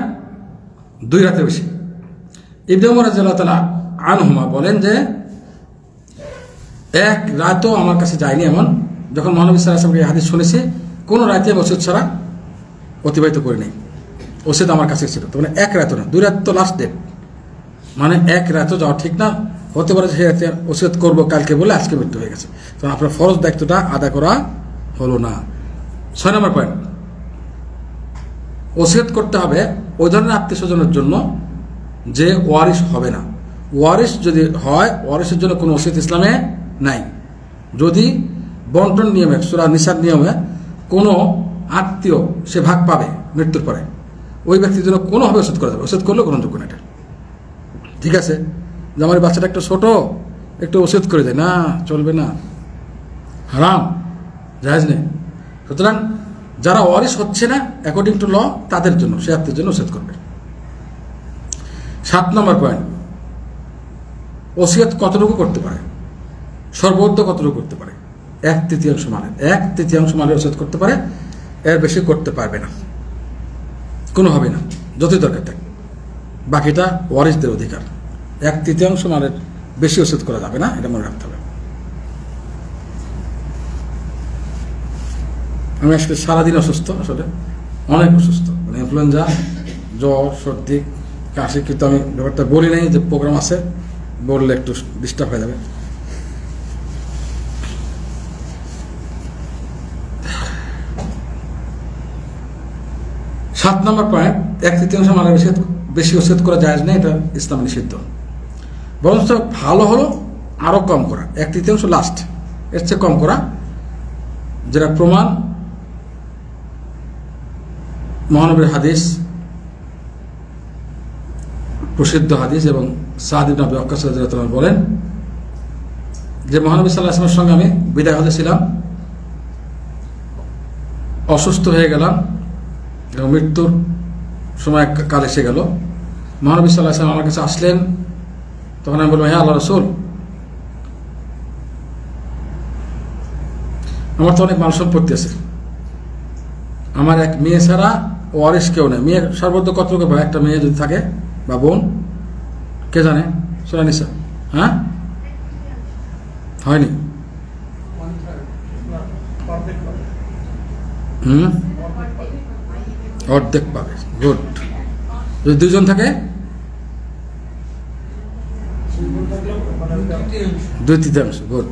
2 রাতের বেশি। ইবনে ওমর রাদিয়াল্লাহু তাআলা আনহুমা বলেন যে 1 রাতও আমার কাছে যায়নি এমন, যখন মহানবী সাল্লাল্লাহু আলাইহি ওয়াসাল্লামের হাদিস শুনেছি, কোনো রাতে ওসিয়ত ছাড়া অতিবাহিত করিনি, ওসিয়ত আমার কাছে ছিল। তো মানে 1 রাতও না, 2 রাত তো লাস্ট ডেট, মানে 1 রাতও যাওয়া ঠিক না। হতে পারে সে রাতে ওসিয়ত করবো কালকে বলে আজকে মৃত্যু হয়ে গেছে, তো আপনার ফরজ দায়িত্বটা আদায় করা হলো না। 6 নম্বর পয়েন্ট, ওসিয়ত করতে হবে ওই ধরনের আত্মীয় স্বজনের জন্য যে ওয়ারিস হবে না। ওয়ারিস যদি হয়, ওয়ারিসের জন্য কোনো ওসিয়ত ইসলামে নাই। যদি বন্টন নিয়মে, সূরা নিসার নিয়মে কোনো আত্মীয় সে ভাগ পাবে মৃত্যুর পরে, ওই ব্যক্তির জন্য কোনোভাবে ওসিয়ত করা যাবে, ওসিয়ত করলেও গ্রহণযোগ্য না এটা। ঠিক আছে, যে আমার এই বাচ্চাটা একটু ছোট, একটু ওসিয়ত করে দেয়, না চলবে না, হারাম, জায়েজ নেই। সুতরাং যারা ওয়ারিস হচ্ছে না অ্যাকর্ডিং টু ল, তাদের জন্য, সে আত্মীয়ের জন্য ওসিয়ত করবে। 7 নম্বর পয়েন্ট, ওসিয়ত কতটুকু করতে পারে, সর্বোচ্চ কতটুকু করতে পারে? 1/3 মানের, 1/3 মানের ওসিয়ত করতে পারে, এর বেশি করতে পারবে না, কোনোভাবেই না, যতই দরকার থাকে। বাকিটা ওয়ারিসদের অধিকার। 1/3 মানের বেশি ওসিয়ত করা যাবে না, এটা মনে রাখতে হবে। আমি আসলে সারাদিন অসুস্থ, আসলে অনেক অসুস্থ, মানে ইনফ্লুয়েঞ্জা, জ্বর, সর্দি, কাশি, কিন্তু আমি ব্যাপারটা বলি নাই যে প্রোগ্রাম আছে, বললে একটু ডিস্টার্ব হয়ে যাবে। সাত নম্বর পয়েন্ট, 1/3 মানের বেশি ওসিয়ত করা জায়েজ নেই, এটা ইসলাম নিষিদ্ধ। বরঞ্চ ভালো হলো আরো কম করা, 1/3 লাস্ট, এর চেয়ে কম করা, যেটা প্রমাণ মহানবীর হাদিস, প্রসিদ্ধ হাদিস, এবং সাদ ইবনে আবি ওয়াক্কাস রাদিয়াল্লাহু আনহু বলেন যে মহানবী সাল্লাল্লাহু আলাইহি ওয়াসাল্লামের সঙ্গে আমি বিদায় হজে ছিলাম, অসুস্থ হয়ে গেলাম এবং মৃত্যুর সময় কাল এসে গেল। মহানবী সাল্লাল্লাহু আলাইহি ওয়াসাল্লাম আমার কাছে আসলেন, তখন আমি বললাম, হে আল্লাহ রাসূল, আমার তো অনেক মাল সম্পত্তি আছে, আমার এক মেয়ে ছাড়া ওয়ারিস কেউ নেই। মেয়ে সর্বোচ্চ কতটুকু ভাই? একটা মেয়ে যদি থাকে বা বোন, কে জানে? সূরা নিসা, হ্যাঁ, হয়নি? অর্ধেক পাবে, গুড। যদি 2 জন থাকে, 2/3, গুড।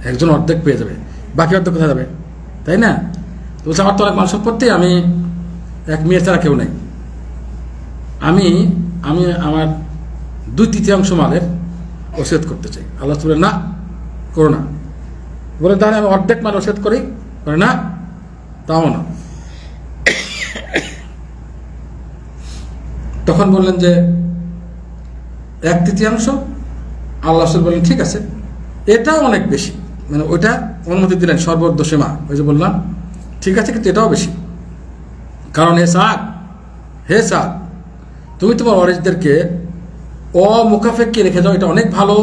একজন অর্ধেক পেয়ে যাবে, বাকি অর্ধেক কোথায় যাবে? তাই না? তো বলছে আমার তো অনেক মাল সম্পত্তি, আমি এক মেয়ে ছাড়া কেউ নেই, আমি আমার 2/3 মালের ওসিয়ত করতে চাই। আল্লাহ বলে, না করো না। বলে, তাহলে আমি অর্ধেক মাল ওসিয়ত করি? বলে, না, তাও না। তখন বললেন যে 1/3। আল্লাহ রাসূল বললেন, ঠিক আছে, এটাও অনেক বেশি, মানে ওইটা অনুমতি দিলেন, সর্বোচ্চ সীমা। ওই যে বললাম, ঠিক আছে, কিন্তু এটাও বেশি। কারণ হে সাদ, তুমি তোমার ওয়ারিসদেরকে অমুখাফেক্কি রেখে যাও, এটা অনেক ভালো।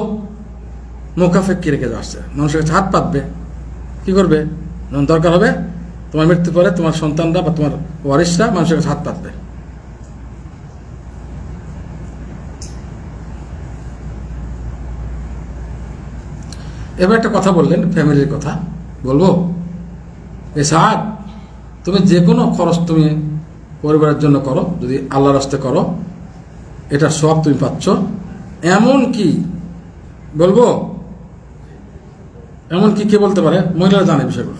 মুখাফেক্কি রেখে যাও, আসছে মানুষের কাছে হাত পাতবে, কি করবে? যখন দরকার হবে, তোমার মৃত্যুর পরে তোমার সন্তানরা বা তোমার ওয়ারিসরা মানুষের কাছে হাত পাতবে। এবার একটা কথা বললেন, ফ্যামিলির কথা বলবো। এ সাদ, তুমি যে কোনো খরচ তুমি পরিবারের জন্য করো, যদি আল্লাহর রাস্তে করো, এটা সব তুমি পাচ্ছ। এমন কি বলবো, এমন কি কে বলতে পারে? মহিলারা জানে বিষয়গুলো।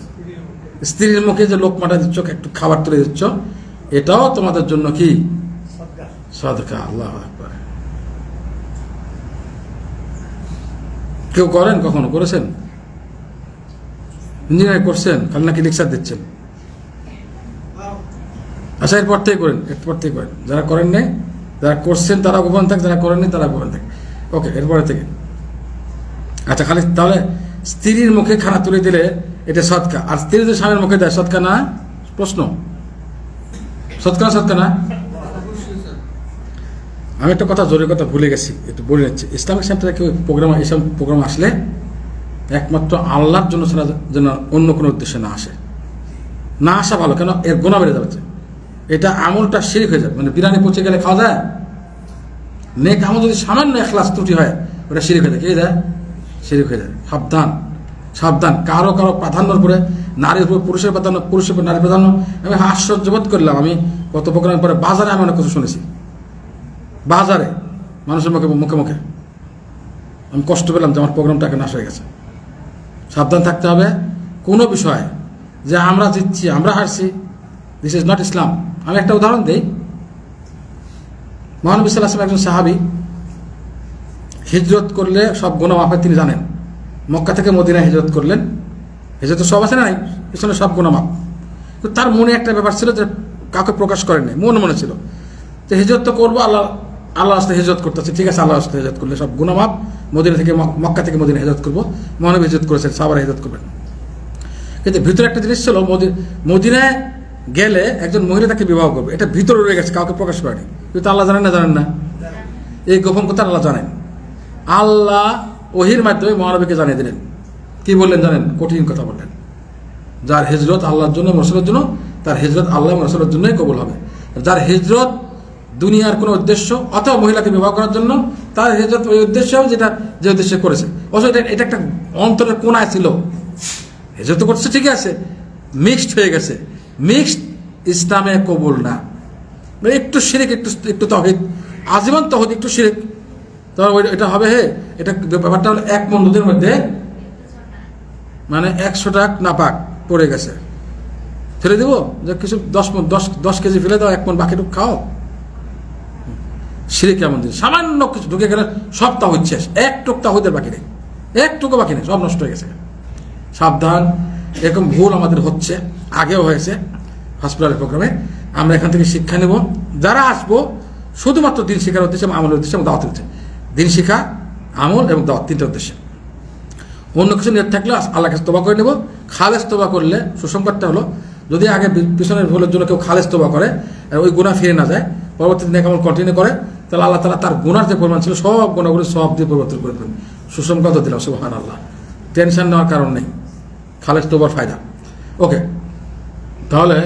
স্ত্রীর মুখে যে লোকমাটা দিচ্ছ, একটু খাবার তুলে দিচ্ছ, এটাও তোমাদের জন্য কি সাদকা। আল্লাহু আকবার। কেউ করেন? কখনো করেছেন? ইঞ্জিনিয়ারিং করছেন, খালি নাকি লেকচার দিচ্ছেন? আচ্ছা, এরপর থেকে করেন, এরপর থেকে করেন। যারা করেন নাই, যারা করছেন তারা গোপন থাক, যারা করেননি তারা গোপন থাক। ওকে, এরপরে থেকে। আচ্ছা, খালি তাহলে স্ত্রীর মুখে খানা তুলে দিলে এটা সদকা, আর স্ত্রী যদি স্বামীর মুখে দেয়, সদকা না? প্রশ্ন, সদকা না? সদকা না? আমি একটা কথা, জরুরি কথা ভুলে গেছি, একটু বলে নিচ্ছি। ইসলামিক সেন্টারে কেউ প্রোগ্রাম, এইসব প্রোগ্রাম আসলে একমাত্র আল্লাহর জন্য ছাড়া যেন অন্য কোনো উদ্দেশ্যে না আসে। না আসা ভালো, কেন? এর গোনা বেড়ে যাচ্ছে। এটা আমলটা শিরক হয়ে যাবে। মানে বিরিয়ানি পচে গেলে খাওয়া যায়? নেক আমল যদি সামান্য ইখলাস ত্রুটি হয়, ওটা শিরক হয়ে যায়। কে যায়? শিরক হয়ে যায়। সাবধান, সাবধান। কারো প্রাধান্যর উপরে নারীর উপরে পুরুষের প্রাধান্য, পুরুষের উপরে নারীর প্রাধান্য। আমি আশ্চর্যবোধ করলাম। আমি গত প্রোগ্রামের পরে বাজারে আমি অনেক কথা শুনেছি, বাজারে মানুষের মুখে মুখে মুখে। আমি কষ্ট পেলাম যে আমার প্রোগ্রামটাকে নাশ হয়ে গেছে। সাবধান থাকতে হবে কোনো বিষয়, যে আমরা জিতছি, আমরা হারছি, দিস ইজ নট ইসলাম। আমি একটা উদাহরণ দিই। মহানবী সাল্লাল্লাহু আলাইহি ওয়াসাল্লাম একজন সাহাবী, হিজরত করলে সব গুনাহ মাফ হয় তিনি জানেন। মক্কা থেকে মদিনায় হিজরত করলেন, হিজরত সব আছে না নাই, পিছনে সব গুনাহ মাফ। তো তার মনে একটা ব্যাপার ছিল যে কাউকে প্রকাশ করেনি, মনে মনে ছিল যে হিজরত তো করবো, আল্লাহ রাস্তায় হিজরত করতেছে, ঠিক আছে আল্লাহ রাস্তায় হিজরত করলে সব গুনাহ মাফ, মদিনা থেকে মক্কা থেকে মদিনা হিজরত করবো, মহানবী হিজরত করেছেন, সাহাবারা হিজরত করবেন। কিন্তু ভিতরে একটা জিনিস ছিল, মদিনায় গেলে একজন মহিলা তাকে বিবাহ করবে, এটা ভিতরে রয়ে গেছে, কাউকে প্রকাশ করেনি। কিন্তু আল্লাহ জানেন না? এই গোপন কথা আল্লাহ জানেন। আল্লাহ ওহির মাধ্যমে মহানবীকে জানিয়ে দিলেন। কি বললেন জানেন? কঠিন কথা বললেন, যার হিজরত আল্লাহর জন্য রাসূলের জন্য, তার হিজরত আল্লাহ রাসূলের জন্যই কবুল হবে। যার হিজরত দুনিয়ার কোনো উদ্দেশ্য অথবা মহিলাকে বিবাহ করার জন্য, তার হিজরত ওই উদ্দেশ্য যে উদ্দেশ্যে করেছে, অথচ এটা একটা অন্তরের কোনায় ছিল। হিজরত করছে ঠিক আছে, মিক্সড হয়ে গেছে, মিক্সড ইসলামে কবুল না। একটু শিরক, একটু তাওহীদ, আজীবন তাওহীদ, একটু শিরক, তবে এটা হবে। এটা ব্যাপারটা হলো এক মণ দুধের মধ্যে মানে 100 টাক নাপাক পড়ে গেছে, ফেলে দেবো যে কিছু 10 কেজি ফেলে দাও, 1 মণ বাকিটুকু খাও। শিরক কেমন জিনিস, সামান্য কিছু ঢুকে গেলে সব তাওহীদ শেষ, একটুক তাওহীদের বাকি নেই, একটুকু বাকি নেই, সব নষ্ট হয়ে গেছে। সাবধান, এরকম ভুল আমাদের হচ্ছে, আগেও হয়েছে হসপিটালের প্রোগ্রামে। আমরা এখান থেকে শিক্ষা নেব, যারা আসবো শুধুমাত্র দিন শিক্ষার উদ্দেশ্যে, আমলের উদ্দেশ্যে এবং দাওয়াতের উদ্দেশ্যে। দিন শিক্ষা, আমল এবং দাওয়াত, 3টা উদ্দেশ্যে। অন্য কিছু নিয়ত থাকলে আল্লাহকে তওবা করে নেব। খালেস তওবা করলে সুসংবাদটা হলো, যদি আগে পিছনের ভুলের জন্য কেউ খালেস তওবা করে আর ওই গুনাহ ফিরে না যায়, পরবর্তীতে নেক আমল কন্টিনিউ করে, তাহলে আল্লাহ তাআলা তার গুনার যে পরিমাণ ছিল সব গুনাহগুলো সব দিয়ে পরিবর্তন করে দেবেন। সুসংবাদ দিলাম, সুবহানাল্লাহ। টেনশন নেওয়ার কারণ নেই, খালেস তওবার ফায়দা। ওকে, তাহলে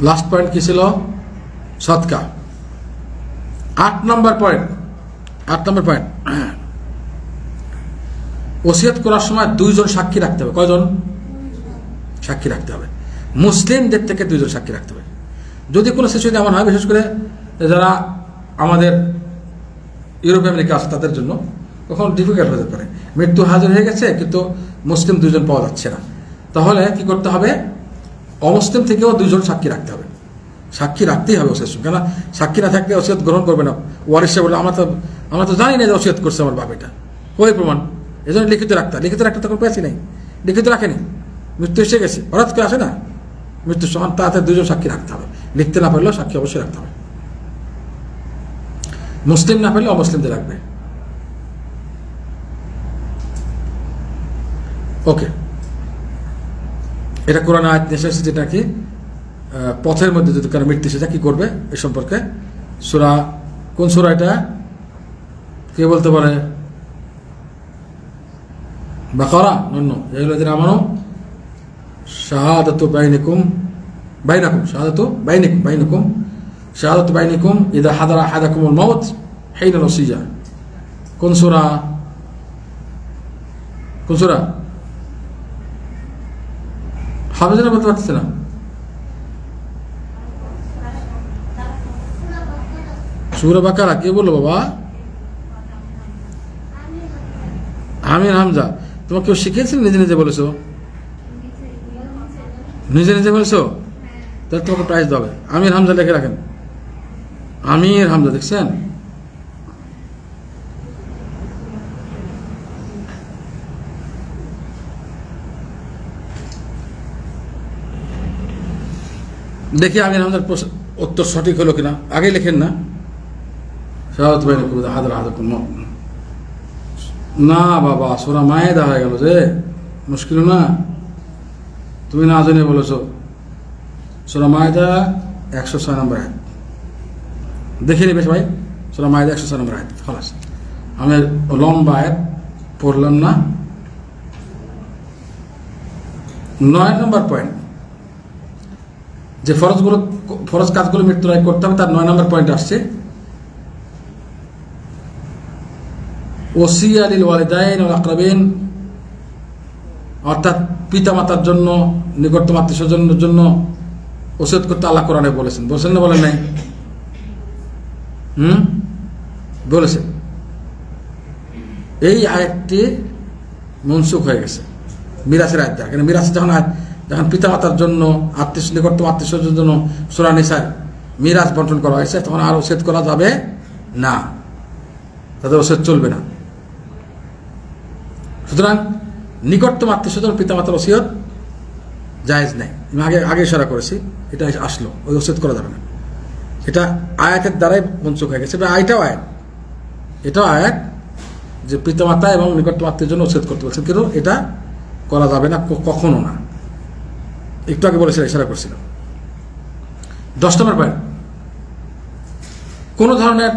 লাস্ট পয়েন্ট কি ছিল? সদকা। 8 নম্বর পয়েন্ট, ওসিয়ত করার সময় 2 জন সাক্ষী রাখতে হবে। কয়জন সাক্ষী রাখতে হবে? মুসলিমদের থেকে 2 জন সাক্ষী রাখতে হবে। যদি কোনো সিচুয়েশন এমন হয়, বিশেষ করে যারা আমাদের ইউরোপ আমেরিকা আছে তাদের জন্য কখন ডিফিকাল্ট হতে পারে, মৃত্যু হাজির হয়ে গেছে কিন্তু মুসলিম 2 জন পাওয়া যাচ্ছে না, তাহলে কি করতে হবে? অমুসলিম থেকেও 2 জন সাক্ষী রাখতে হবে। সাক্ষী রাখতেই হবে ওসিয়ত, কেন সাক্ষী না থাকলে ওসিয়ত গ্রহণ করবে না। ওয়ারিশ সাহেব বলে আমরা তো জানি না যে ওসিয়ত করছে আমার বাপ, এটা ওই প্রমাণ, এই জন্য লিখিত রাখতে তখন পেয়েছি নাই, লিখিত রাখেনি, মৃত্যু এসে গেছে, হঠাৎ করে আসে না মৃত্যুর সময়, তাতে 2 জন সাক্ষী রাখতে হবে। লিখতে না পারলেও সাক্ষী অবশ্যই রাখতে হবে। মুসলিম না পারলে অমুসলিমদের রাখবে। ওকে, এটা কোরআন আয়াত নিয়ে এসেছে, যেটা কি পথের মধ্যে যদি কারো মৃত্যু এসে যায় কি করবে এ সম্পর্কে। সূরা, কোন সূরা এটা কে বলতে পারে? বাকারা। ইয়াইয়ুহাল্লাযীনা আমানু শাহাদাতু বাইনিকুম ইযা হাদারা আহাদাকুমুল মাউত হিনাল ওসিয়্যা। কোন সূরা? হাফেজরা বলতে পারতেছে না। সূরা বাকারা কে বললো বাবা? আমির হামজা। তোমাকে কেউ শিখিয়েছিল? নিজে বলেছো? নিজে বলেছো? তাহলে তোমাকে প্রাইজ দেবে। আমির হামজা লিখে রাখেন, আমির হামজা, দেখছেন? দেখি আমির হামজার উত্তর সঠিক হলো কিনা, আগে লেখেন না। না বাবা, সূরা মায়েদা হয়ে গেল যে, মুশকিল না, তুমি না জেনে বলেছো। সূরা মায়েদা 106 নম্বর আয়াত দেখে নিবে ভাই। সূরা মায়েদা 106 নম্বর আয়াত। খালাস, আমি লম্বা আয়াত পড়লাম না। 9 নম্বর পয়েন্ট, যে ফরজ কাজগুলো মৃত্যুর আগে করতে হবে, তার 9 নম্বর পয়েন্ট আসছে, ওসিয়া লিল ওয়ালিদাইন ওয়াল আকরাবিন, অর্থাৎ পিতা মাতার জন্য, নিকটতম আত্মীয় স্বজনের জন্য ওসিয়ত করতে আল্লাহ কোরআনে বলেছেন না বলেন নাই? বলেছেন। এই আয়াতটি মনসুখ হয়ে গেছে মিরাসের আয়াত দ্বারা। কেন মিরাস যখন পিতা মাতার জন্য, নিকটতম আত্মীয় স্বজনের জন্য সূরা নিসায় মিরাস বন্টন করা হয়েছে, তখন আর ওসিয়ত করা যাবে না, তাদের ওসিয়ত চলবে না। সুতরাং নিকটতম আত্মীয় স্বজন পিতামাতার ওসিয়ত জায়েজ নেই। আমি আগে ইশারা করেছি, এটা আসলো, ওই ওসিয়ত করা যাবে না। এটা আয়াতের দ্বারাই মনসুখ হয়ে গেছে। এটাও আয়াত, এটাও আয়াত যে পিতামাতা এবং নিকটতম আত্মীয়ের জন্য ওসিয়ত করতে বলছেন, কিন্তু এটা করা যাবে না, কখনো না। একটু আগে বলেছিলাম, ইশারা করছিলাম। 10 নম্বর পয়েন্ট, কোনো ধরনের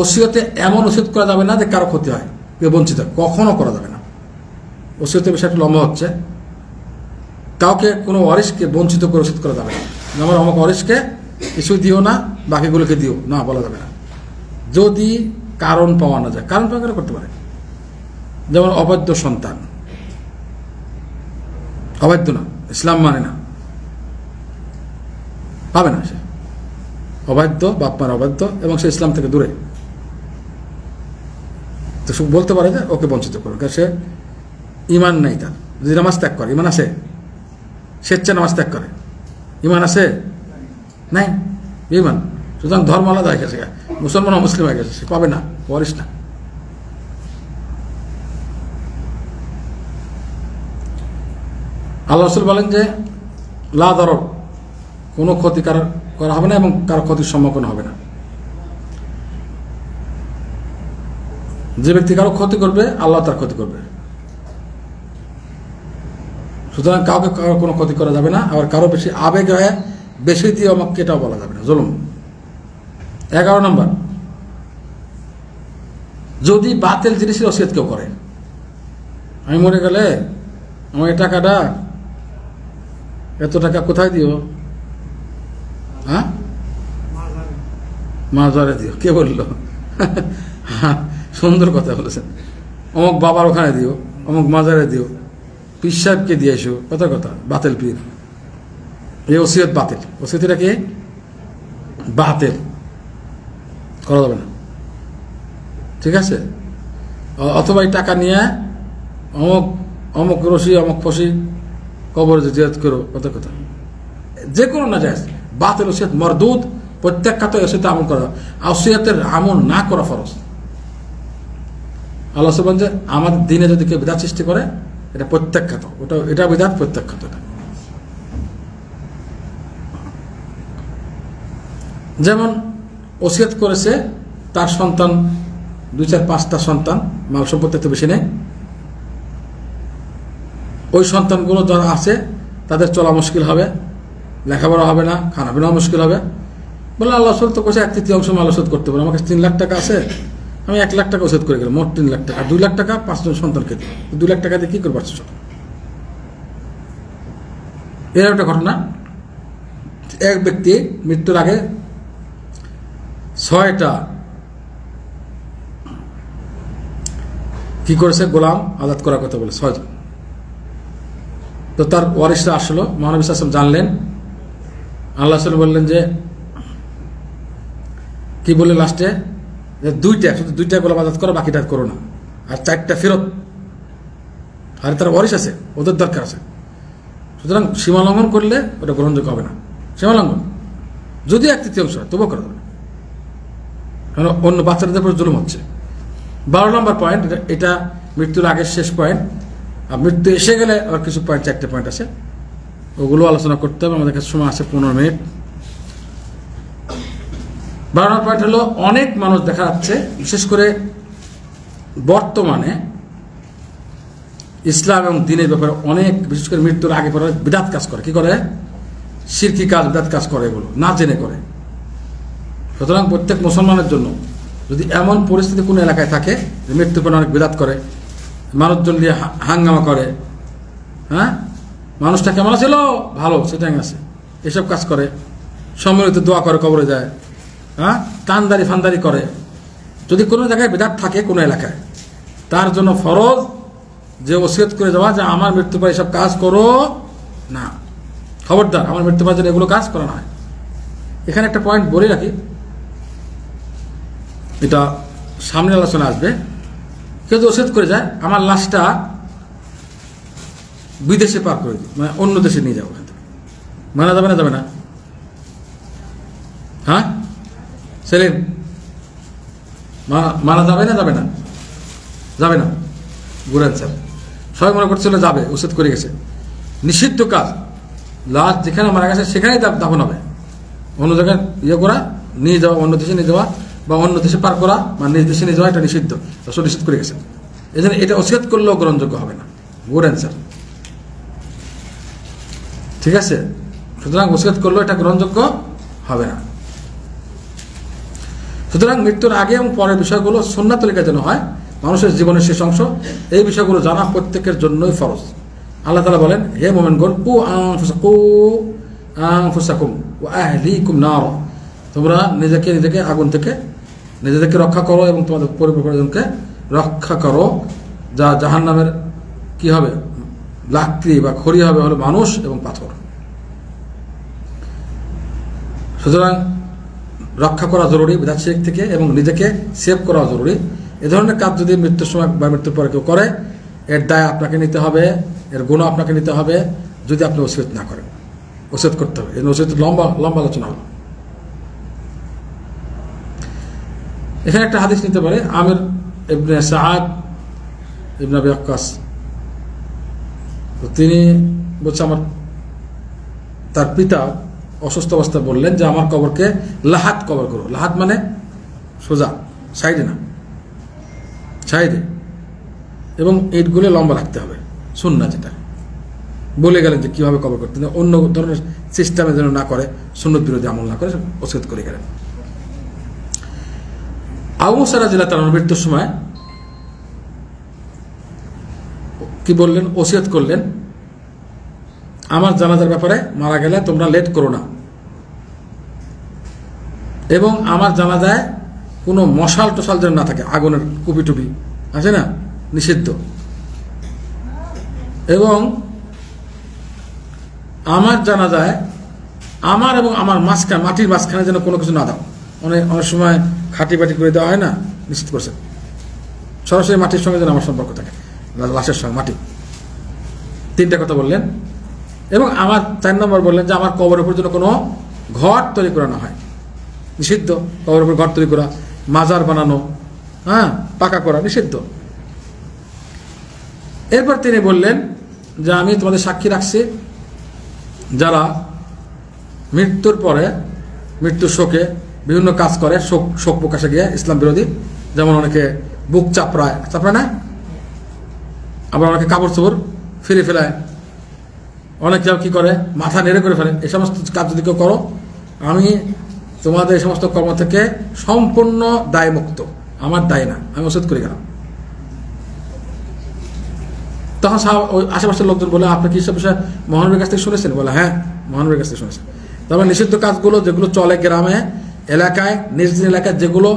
ওসিয়তে এমন ওসিয়ত করা যাবে না যে কারো ক্ষতি হয়, কেউ বঞ্চিত, কখনো করা যাবে না। ওসিয়তের বিষয়টা লম্বা হচ্ছে। কাউকে কোনো ওয়ারিসকে বঞ্চিত করে ওসিয়ত করা যাবে না। যেমন আমাকে ওয়ারিসকে কিছু দিও না, বাকিগুলোকে দিও না, বলা যাবে না। যদি কারণ পাওয়া না যায়, কারণ পাওয়া করতে পারে। যেমন অবাধ্য সন্তান, অবাধ্য না, ইসলাম মানে না, পাবে না। সে অবাধ্য, বাপ মার অবাধ্য এবং সে ইসলাম থেকে দূরে, তো সে বলতে পারে যে ওকে বঞ্চিত করো, কারণ সে ইমান নেই তার। যদি নামাজ ত্যাগ করে, ইমান আছে? স্বেচ্ছা নামাজ ত্যাগ করে, ইমান আছে? নাই, ইমান। সুতরাং ধর্ম আলাদা হয়ে গেছে, মুসলমান মুসলিম হয়ে গেছে, সে পাবে না, ওয়ারিস না। আল্লাহ রাসূল বলেন যে লা দারার, কোনো ক্ষতি করা হবে না এবং কারো ক্ষতির সম্মুখীন হবে না। যে ব্যক্তি কারো ক্ষতি করবে, আল্লাহ তার ক্ষতি করবে। সুতরাং কাউকে কারো কোনো ক্ষতি করা যাবে না। আবার কারো বেশি আবেগ হয়ে বেশি দিয়ে আমাকে এটাও বলা যাবে না, জুলুম। 11 নম্বর, যদি বাতিল জিনিসের ওসিয়ত কেউ করে, আমি মরে গেলে আমার এই টাকাটা, এত টাকা কোথায় দিও? হ্যাঁ, মাজারে দিও। কে বললো? সুন্দর কথা বলেছেন। অমুক বাবার ওখানে দিও, অমুক মাজারে দিও, পীর সাহেবকে দিয়ে এসো, কথা বাতিল পীর। এই ওসিয়ত বাতিল। ওসিয়তটা কি? বাতিল, করা যাবে না, ঠিক আছে? অথবা এই টাকা নিয়ে অমুক অমুক রশি অমুক ফসি কবরে জিয়ারত করো, কথা যে কোনো না যায় বাতিল ওসিয়ত মরদুদ, প্রত্যাখ্যাত। ওসিয়তে আমল করা, ওসিয়তের আমল না করা ফরজ। আল্লাহ বলেন যে আমাদের দিনে যদি কেউ বিদআত সৃষ্টি করে, এটা প্রত্যাখ্যাত, এটা বিদআত প্রত্যাখ্যাত। এটা যেমন ওসিয়ত করেছে তার সন্তান 2, 4, 5টা সন্তান, মাল সম্পত্তি তো বেশি নেই, ওই সন্তানগুলো যারা আছে তাদের চলা মুশকিল হবে, লেখাপড়া হবে না, খানা পিনাও মুশকিল হবে। বলে আল্লাহ রাসূল তো কোথায় 1/3 মাল ওসিয়ত করতে পারে, আমার কাছে 3 লাখ টাকা আছে, আমি 1 লাখ টাকা ওসিয়ত করে গেলাম, মোট 3 লাখ টাকা। 2 লাখ টাকা 5 জন সন্তানকে দিই, 2 লাখ টাকা দিয়ে কি করবো? এর একটা ঘটনা, এক ব্যক্তি মৃত্যুর আগে 6টা কি করেছে, গোলাম আজাদ করার কথা বলে 6 জন। তো তার ওয়ারিসরা আসলো, মহানবী সাল্লাল্লাহু আলাইহি ওয়াসাল্লাম জানলেন। আল্লাহ রাসূল বললেন যে কি বলে লাস্টে, যে 2টা, শুধু 2টা গোলাম আজাদ করো, বাকিটা করো না, আর 4টা ফেরত। আর তার ওয়ারিস আছে, ওদের দরকার আছে। সুতরাং সীমা লঙ্ঘন করলে ওটা গ্রহণযোগ্য হবে না। সীমা লঙ্ঘন যদি 1/3 হয় তবুও করা যাবে, কারণ অন্য বাচ্চাদের উপর জুলুম হচ্ছে। 12 নম্বর পয়েন্ট, এটা মৃত্যুর আগের শেষ পয়েন্ট। আর মৃত্যু এসে গেলে আর কিছু পয়েন্ট, 4টে পয়েন্ট আছে, ওগুলো আলোচনা করতে হবে। আমাদের কাছে সময় আছে 15 মিনিট। 12 নম্বর পয়েন্ট হলো, অনেক মানুষ দেখা যাচ্ছে, বিশেষ করে বর্তমানে ইসলাম এবং দ্বীনের ব্যাপারে অনেক, বিশেষ করে মৃত্যুর আগে পরে বিদআত কাজ করে। কি করে? শিরকি কাজ, বিদআত কাজ করে, এগুলো না জেনে করে। সুতরাং প্রত্যেক মুসলমানের জন্য যদি এমন পরিস্থিতি কোনো এলাকায় থাকে যে মৃত্যুর পরে অনেক বিদআত করে, মানুষজন দিয়ে হাঙ্গামা করে, হ্যাঁ, মানুষটা কেমন ছিল, ভালো, সেটাই আছে, এসব কাজ করে, সম্মিলিত দোয়া করে, কবরে যায়, হ্যাঁ, কানদারি ফান্দারি করে, যদি কোনো জায়গায় বিদআত থাকে কোনো এলাকায়, তার জন্য ফরজ যে ওসিয়ত করে যাওয়া যে আমার মৃত্যুর পরে এসব কাজ করো না, খবরদার, আমার মৃত্যুর পরে যেন এগুলো কাজ করা না হয়। এখানে একটা পয়েন্ট বলে রাখি, এটা সামনে আলোচনা আসবে। কেউ যদি ওসিয়ত করে যায় আমার লাশটা বিদেশে পার করে দিই, মানে অন্য দেশে নিয়ে যাবো, ওখান থেকে মানা যাবে না? যাবে না? হ্যাঁ সেলিম, মানা যাবে না? যাবে না? যাবে না। Good answer. সবাই মনে করছিল যাবে, ওসিয়ত করে গেছে। নিষিদ্ধ কাজ, লাশ যেখানে মারা গেছে সেখানেই দাফন হবে। অন্য জায়গায় ইয়ে করা, নিয়ে যাওয়া, অন্য দেশে নিয়ে যাওয়া বা অন্য দেশে পার করা বা নিজ দেশে নিয়ে যাওয়া, এটা নিষিদ্ধ, রাসূল নিষিদ্ধ করে গেছেন। এই জন্য এটা ওসিয়ত করলেও গ্রহণযোগ্য হবে না। গুড অ্যান্সার, ঠিক আছে। সুতরাং ওসিয়ত করলেও এটা গ্রহণযোগ্য হবে না। সুতরাং মৃত্যুর আগে এবং পরের বিষয়গুলো সুন্নাত তরিকা যেন হয়, মানুষের জীবনের শেষ অংশ, এই বিষয়গুলো জানা প্রত্যেকের জন্যই ফরজ। আল্লাহ তাআলা বলেন, হে মুমিনগণ, আনফুসাকুম ওয়া আহলিকুম নার, তোমরা নিজেকে আগুন থেকে নিজেদেরকে রক্ষা করো এবং তোমাদের পরিবারজনকে রক্ষা করো, যা জাহান্নামের কি হবে, লাকড়ি বা খড়ি হবে হলো মানুষ এবং পাথর। সুতরাং রক্ষা করা জরুরি বিধাত শিরক থেকে, এবং নিজেকে সেভ করা জরুরি। এ ধরনের কাজ যদি মৃত্যুর সময় বা মৃত্যুর পরে কেউ করে, এর দায় আপনাকে নিতে হবে, এর গুনাহ আপনাকে নিতে হবে, যদি আপনি ওসিয়ত না করেন। ওসিয়ত করতে হবে, এই ওসিয়ত লম্বা আলোচনা হলো। এখানে একটা হাদিস নিতে পারে, আমির ইবনে সাআদ ইবনে আবি ওয়াক্কাস, তিনি বলছে তার পিতা অসুস্থ অবস্থায় বললেন যে আমার কবরকে লাহাত কবর করো। লাহাত মানে সোজা, সাইডে না, সাইডে, এবং ইটগুলো লম্বা রাখতে হবে, সুন্নাহ যেটা। বলে গেলেন যে কিভাবে কবর করতে, অন্য ধরনের সিস্টেমে যেন না করে, সুন্নত বিরোধী আমল না করে, ওসিয়ত করে গেলেন। আবু মুসা রাদিয়াল্লাহু তাআলার মৃত্যুর সময় কি বললেন, ওসিয়ত করলেন, আমার জানাজার ব্যাপারে মারা গেলে তোমরা লেট করো না, এবং আমার জানাজায় কোনো মশাল টশাল যেন না থাকে, আগুনের কুপি টুপি আছে না, নিষিদ্ধ। এবং আমার জানাজায় আমার এবং আমার মাঝখানে, মাটির মাঝখানে যেন কোনো কিছু না দাও। অনেক সময় খাটি বাটি করে দেওয়া হয় না, নিশ্চিত করছেন সরাসরি মাটির সঙ্গে যেন আমার সম্পর্ক থাকে, লাশের সঙ্গে মাটি। তিনটা কথা বললেন। এবং আমার 4 নম্বর বললেন যে আমার কবরের উপর যেন কোনো ঘর তৈরি করা না হয়, নিষিদ্ধ। কবরের উপর ঘর তৈরি করা, মাজার বানানো, পাকা করা নিষিদ্ধ। এরপর তিনি বললেন যে আমি তোমাদের সাক্ষী রাখছি, যারা মৃত্যুর পরে, মৃত্যুর শোকে বিভিন্ন কাজ করে, শোক প্রকাশে গিয়ে ইসলাম বিরোধী, যেমন অনেকে বুক চাপড়ায় না, আবার অনেকে কাপড় চোপড় ফিরে ফেলায়, অনেকে কি করে মাথা নেড়ে করে ফেলে। এই সমস্ত কাজ যদি কেউ করো, আমি তোমাদের এই সমস্ত কর্ম থেকে সম্পূর্ণ দায় মুক্ত, আমার দায় না, আমি ওসিয়ত করে গেলাম। তখন ওই আশেপাশের লোকজন বলে, আপনি কি সব বিষয়ে মহানবীর কাছ থেকে শুনেছেন? বলে, হ্যাঁ, মহানবীর কাছ থেকে শুনেছেন। তবে নিষিদ্ধ কাজগুলো যেগুলো চলে গ্রামে, এলাকায়, নিজ এলাকায় যেগুলো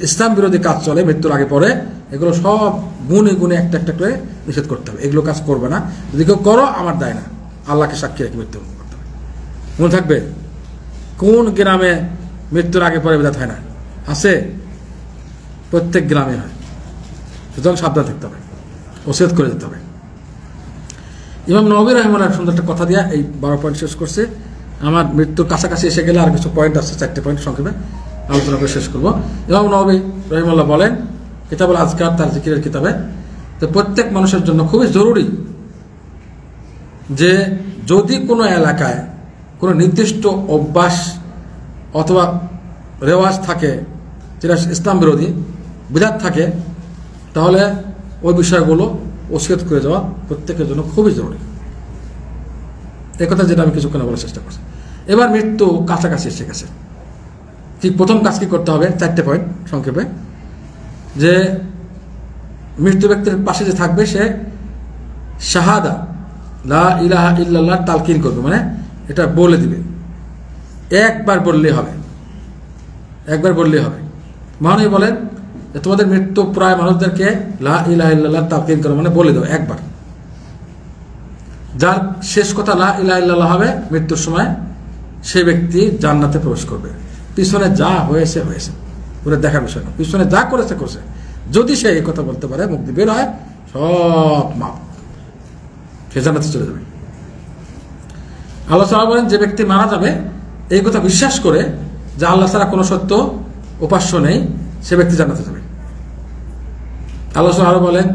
ইসলাম বিরোধী কাজ চলে মৃত্যুর আগে পরে, এগুলো সব গুণে গুণে একটা একটা করে নিষেধ করতে হবে। এগুলো কাজ করবে না, যদি কেউ করো আমার দায় না, আল্লাহকে সাক্ষী রেখে মৃত্যু করতে হবে। মনে থাকবে, কোন গ্রামে মৃত্যুর আগে পরে বিধাত হয় না? আছে, প্রত্যেক গ্রামে হয়। সুতরাং সাবধান থাকতে হবে, ওসিয়ত করে যেতে হবে। ইমাম নববী রাহিমাহুল্লাহ সুন্দর একটা কথা দিয়া এই 12 পয়েন্ট শেষ করছে। আমার মৃত্যুর কাছাকাছি এসে গেলে আর কিছু পয়েন্ট আছে, 4টে পয়েন্ট সংক্ষেপে আলোচনা করে শেষ করবো। ইমাম নববী রাহিমাহুল্লাহ বলেন কিতাবুল আজকার, তার জিকিরের কিতাবে, তো প্রত্যেক মানুষের জন্য খুবই জরুরি যে যদি কোনো এলাকায় কোনো নির্দিষ্ট অভ্যাস অথবা রেওয়াজ থাকে যেটা ইসলাম বিরোধী বিধাত থাকে, তাহলে ওই বিষয়গুলো ওসিয়ত করে যাওয়া প্রত্যেকের জন্য খুবই জরুরি। এই কথা যেটা আমি কিছুক্ষণ বলার চেষ্টা করছি। এবার মৃত্যু কাছাকাছি এসে গেছে, ঠিক প্রথম কাজ কি করতে হবে? 4টে পয়েন্ট সংক্ষেপে। যে মৃত্যু ব্যক্তির পাশে যে থাকবে, সে শাহাদা লা ইলাহা ইল্লাল্লাহ তালকিন করবে, মানে এটা বলে দিবে, একবার বললেই হবে, একবার বললেই হবে। মহানবী বলেন তোমাদের মৃত্যু প্রায় মানুষদেরকে লা ইলাহা ইল্লাল্লাহ তালকিন করো, মানে বলে দাও একবার। যার শেষ কথা লা ইলাহা ইল্লাল্লাহ হবে মৃত্যুর সময়, সে ব্যক্তি জান্নাতে প্রবেশ করবে। পিছনে যা হয়েছে হয়েছে, ওরা দেখার বিষয় না, পিছনে যা করেছে করছে। যদি সে এই কথা বলতে পারে, মুক্তি বের হয়, সব মাপ, সে জান্নাতে চলে যাবে। আল্লাহ তাআলা বলেন যে ব্যক্তি মারা যাবে এই কথা বিশ্বাস করে যে আল্লাহ ছাড়া কোনো সত্য উপাস্য নেই, সে ব্যক্তি জান্নাতে যাবে। আল্লাহ তাআলা আরো বলেন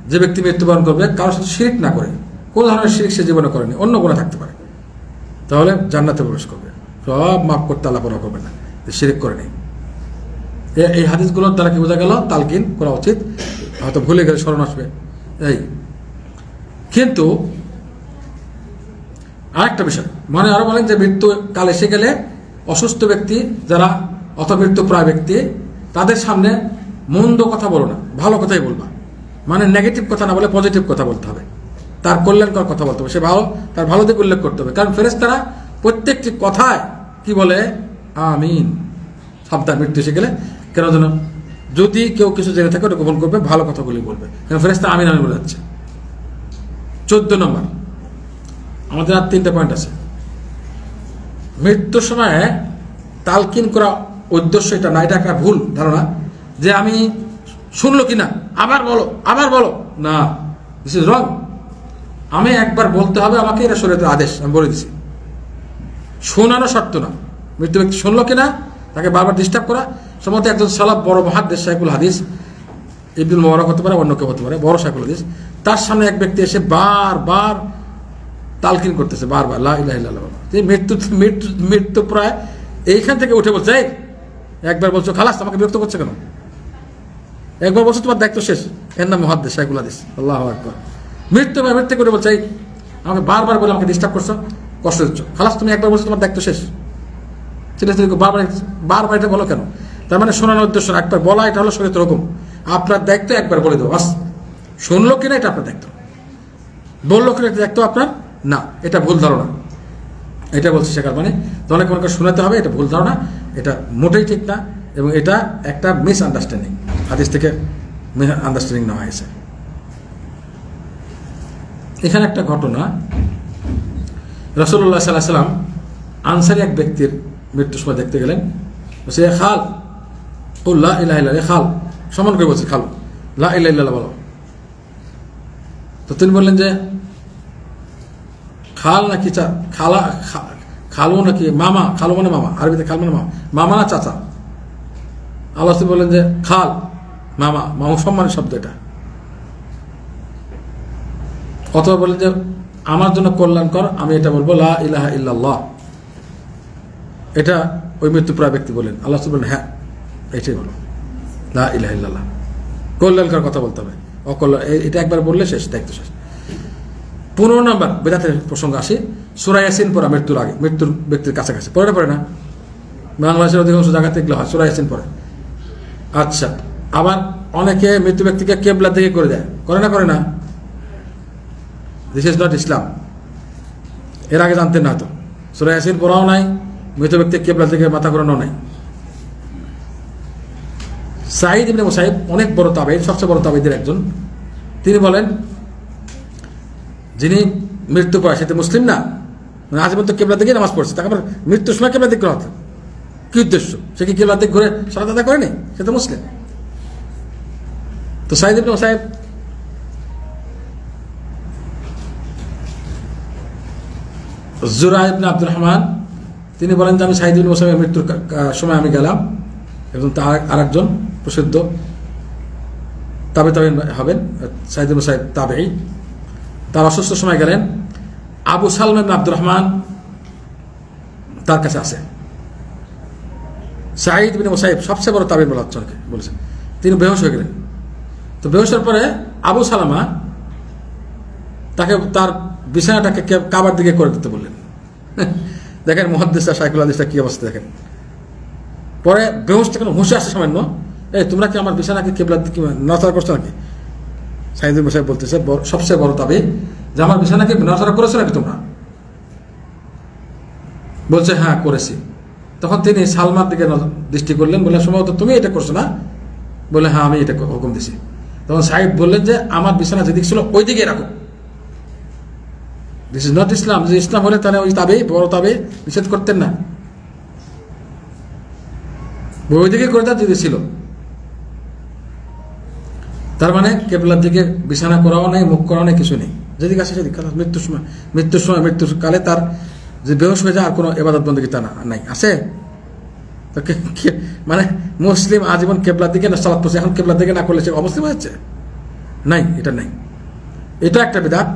যে ব্যক্তি মৃত্যুবরণ করবে কারোর সাথে শিরক না করে, কোন ধরনের শিরক সে জীবনে করেনি, অন্য গুনাহ থাকতে পারে, তাহলে জান্নাতে প্রবেশ করবে, সব মাফ করতে আল্লাহ পরোয়া করবে না, শিরক করে নেই। এই হাদিসগুলোর দ্বারা কি বোঝা গেল? তালকিন করা উচিত, হয়তো ভুলে গেলে স্মরণ আসবে। এই কিন্তু আরেকটা বিষয় মনে আরো বলেন যে মৃত্যু কাল এসে গেলে অসুস্থ ব্যক্তি যারা অথবা মৃত্যুপ্রায় ব্যক্তি তাদের সামনে মন্দ কথা বলো না, ভালো কথাই বলবা, মানে নেগেটিভ কথা না বলে পজিটিভ কথা বলতে হবে, তার কল্যাণকর কথা বলতে হবে, সে ভালো, তার ভালো দিক উল্লেখ করতে হবে। কারণ ফেরেশতারা প্রত্যেকটি কথায় কি বলে? আমিন। সাবধান মৃত্যু এসে গেলে, কেন যেন যদি কেউ কিছু জেনে থাকে ওটা গোপন করবে, ভালো কথাগুলি বলবে, কেন ফেরেশতা আমিন আমিন বলে যাচ্ছে। 14 নম্বর, আমাদের আর 3টা পয়েন্ট আছে। মৃত্যুর সময় তালকিন করা উদ্দেশ্য এটা না, এটা একটা ভুল ধারণা যে আমি শুনলো কিনা আবার বলো আবার বলো, না, দিস ইজ রং। আমি একবার বলতে হবে আমাকে, এটা শরীয়তের আদেশ, আমি বলে দিছি। শোনানো শর্ত না, মৃত্যু ব্যক্তি শুনলো কিনা তাকে বারবার ডিস্টার্ব করা। সম্ভবত একজন সালাফ বড় মুহাদ্দিস শাইখুল হাদিস ইবনুল মুবারক হতে পারে, অন্য কেউ হতে পারে, বড় শাইখুল হাদিস, তার সামনে এক ব্যক্তি এসে বারবার তালকিন করতেছে, বারবার লা ইলাহা ইল্লাল্লাহ। মৃত্যু প্রায় এইখান থেকে উঠে বলছে, একবার বলছো খালাস, আমাকে বিরক্ত করছে কেন? একবার বলছো তোমার দায়িত্ব শেষ, এর নাম মুহাদ্দিস শাইখুল হাদিস। আল্লাহু আকবার। মৃত্যু করে বলছে, আমাকে বারবার বলে আমাকে ডিস্টার্ব করছো, কষ্ট দিচ্ছ, খালাস, তুমি একবার বলছো তোমার দায়িত্ব শেষ, বারবার এটা বলো কেন? তার মানে শোনানোর উদ্দেশ্য না, একবার বলা এটা হলো শরীয়তের হুকুম, আপনার দায়িত্ব একবার বলে দেবো বাস। শুনলো কিনা এটা আপনার দায়িত্ব, বললো কিনা এটা দায়িত্ব আপনার না, এটা ভুল ধারণা। এটা বলছি শেখার মানে অনেক মনে করে শোনাতে হবে, এটা ভুল ধারণা, এটা মোটেই ঠিক না, এবং এটা একটা মিস আন্ডারস্ট্যান্ডিং, হাদিস থেকে মিস আন্ডারস্ট্যান্ডিং নেওয়া হয়েছে। এখানে একটা ঘটনা, রাসূলুল্লাহ সাল্লাল্লাহু আলাইহি ওয়াসাল্লাম আনসারী এক ব্যক্তির মৃত্যুর সময় দেখতে গেলেন, বলছে খাল ও লা ইলাহা ইল্লাল্লাহ, খাল সমান করে বলছে, খাল লা ইলাহা ইল্লাল্লাহ বলো। তো তিনি বললেন যে খাল নাকি খালা, খালু নাকি মামা, খালু মানে মামা, আরবিতে খাল মানে মামা, মামা না চাচা? আল্লাহ বললেন যে খাল, মামা, মামু সম্মানের শব্দ এটা। অথবা বললেন যে আমার জন্য কল্যাণকর, আমি এটা বলবো লা ইলাহা ইল্লাল্লাহ, এটা ওই মৃত্যুপ্রায় ব্যক্তি বলেন। আল্লাহ বললেন হ্যাঁ এটাই বলো, লা ইলাহা ইল্লাল্লাহ, কল্যাণকর কথা বলতে হবে, অকল্যাণ এটা একবার বললে শেষ, দায়িত্ব শেষ। 15 নম্বর বেদাতের প্রসঙ্গ আসি, সূরা ইয়াসিন পড়া মৃত্যুর আগে, মৃত্যুর ব্যক্তির কাছাকাছি পড়ে না, বাংলাদেশের অধিকাংশ জায়গাতে এগুলো হয়, সূরা ইয়াসিন পড়ে। আচ্ছা, আবার অনেকে মৃত্যু ব্যক্তিকে কেবলা দিকে করে দেয়, করে না? দিস ইজ নট ইসলাম। এর আগে জানতেন না তো, সূরা ইয়াসিন পড়াও নাই, মৃত ব্যক্তি কেবলা দিকে মাথা ঘোরানো নাই। সাঈদ ইবনে মুসাইব অনেক বড় তাবেঈ, সবচেয়ে বড় তাবেঈদের একজন, তিনি বলেন যিনি মৃত্যু পায় সে তো মুসলিম না, মানে আজীবন তো কেবলা দিকে নামাজ পড়ছে, তাকে আবার মৃত্যুর সময় কেবলা দিক করা হতো, কি উদ্দেশ্য? সে কি কেবলা দিক ঘুরে সালাত আদায় করেনি? সে তো মুসলিম। তো সাঈদ ইবনে মুসাইব জুরা ইবনে আব্দুর রহমান তিনি বলেন যে আমি সাঈদ ইবনে মুসাইবের মৃত্যুর সময় আমি গেলাম, এবং তার আরেকজন প্রসিদ্ধ তাবেঈ হবেন, সাঈদ ইবনে মুসাইব তাবেঈ, তার অসুস্থ সময় গেলেন, আবু সালমা ইবনে আব্দুর রহমান তার কাছে আছে। সাঈদ ইবনে মুসাইব সবচেয়ে বড় তাবেঈ বলা হচ্ছে, বলেছেন, তিনি বেহুশ হয়ে গেলেন। তো বেহুশের পরে আবু সালামা তাকে তার বিছানাটাকে কাবার দিকে করে দিতে বললেন। দেখেন মুহাদ্দিসরা, শাইখুল হাদিসরা কি অবস্থা দেখেন। পরে বেহুশটা কেন হুঁশে আসে সামান্য, তোমরা কি আমার বিছানাকে কেবলার দিকে নড়াচড়া করছো নাকি? সাঈদ ইবনে মুসাইব বলতেছে, সবচেয়ে বড় তাবেঈ, যে আমার বিছানাকে নড়াচড়া করেছো নাকি তোমরা? বলছে হ্যাঁ করেছি। তখন তিনি সালমার দিকে দৃষ্টি করলেন, বলে সম্ভবত তুমি এটা করছো না? বলে হ্যাঁ আমি এটা হুকুম দিছি। তখন সাঈদ বললেন যে আমার বিছানা যেদিকে ছিল ওই দিকে রাখো, দিস ইজ নট ইসলাম। যে ইসলাম হলে তাহলে ওই তাবেঈ, বড় তাবেঈ নিষেধ করতেন না, ওই দিকে করে তার যদি ছিল। তার মানে কেবলার দিকে বিছানা করাও নাই, মুখ করাও নাই, কিছু নেই, যেদিকে আসে সেদিকে। মৃত্যুর সময় মৃত্যুর কালে তার যে বেহুশ হয়ে যায় আর কোনো ইবাদত বন্দেগী তা নাই, আছে? মানে মুসলিম আজীবন কেবলার দিকে না সালাত পড়ছে, এখন কেবলার দিকে না করলে সে অমুসলিম হয়েছে? নাই, এটা নাই। এটা একটা বিদআত।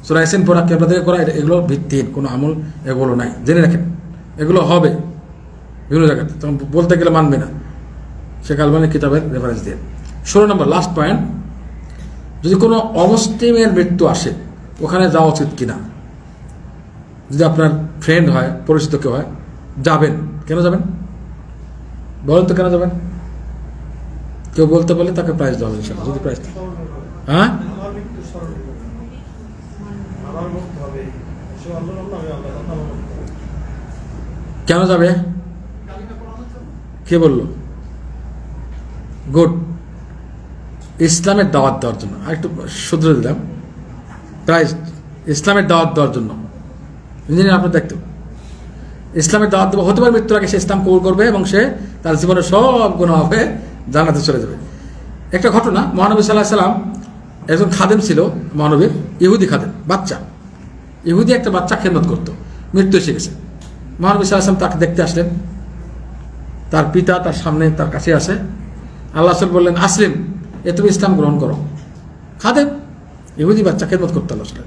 সূরা ইয়াসিন পড়া, কিবলা দিকে করা, এগুলো ভিত্তিহীন, কোনো আমল এগুলো নাই, জেনে রাখেন। এগুলো হবে বিভিন্ন জায়গাতে, তখন বলতে গেলে মানবে না। শেখ আলবানীর কিতাবের রেফারেন্স দিয়ে। 16 নম্বর লাস্ট পয়েন্ট, যদি কোনো অমুসলিমের মৃত্যু আসে ওখানে যাওয়া উচিত কিনা। যদি আপনার ফ্রেন্ড হয়, পরিচিত কেউ হয়, যাবেন। কেন যাবেন বলেন তো, কেন যাবেন? কেউ বলতে বলে তাকে প্রাইজ দেওয়া হবে ইনশাআল্লাহ, যদি প্রাইজ। হ্যাঁ, কেন যাবে? কে বলল? গুড, ইসলামের দাওয়াত দেওয়ার জন্য। আর একটু শুধরে দিলাম, প্রাইজ ইসলামের দাওয়াত দেওয়ার জন্য। ইঞ্জিনিয়ার আপনার দেখতে, ইসলামের দাওয়াত দেওয়া হতে পারে মৃত্যুর আগে সে ইসলাম কবুল করবে এবং সে তার জীবনের সব গুনাহ হবে, জান্নাতে চলে যাবে। একটা ঘটনা, মহানবী সাল্লাল্লাহু আলাইহি সাল্লাম একজন খাদেম ছিল, মহানবীর ইহুদি খাদেম, বাচ্চা ইহুদি একটা বাচ্চা খেদমত করতো, মৃত্যু এসে গেছে। মহানবী সাল্লাল্লাহু আলাইহি সাল্লাম তাকে দেখতে আসলেন, তার পিতা তার সামনে, তার কাছে আসে। আল্লাহ রাসূল বললেন, আসলিম, এ তুমি ইসলাম গ্রহণ করো। খাদেম, ইহুদি বাচ্চা খেদমত করতে আল্লাহ রাসূল।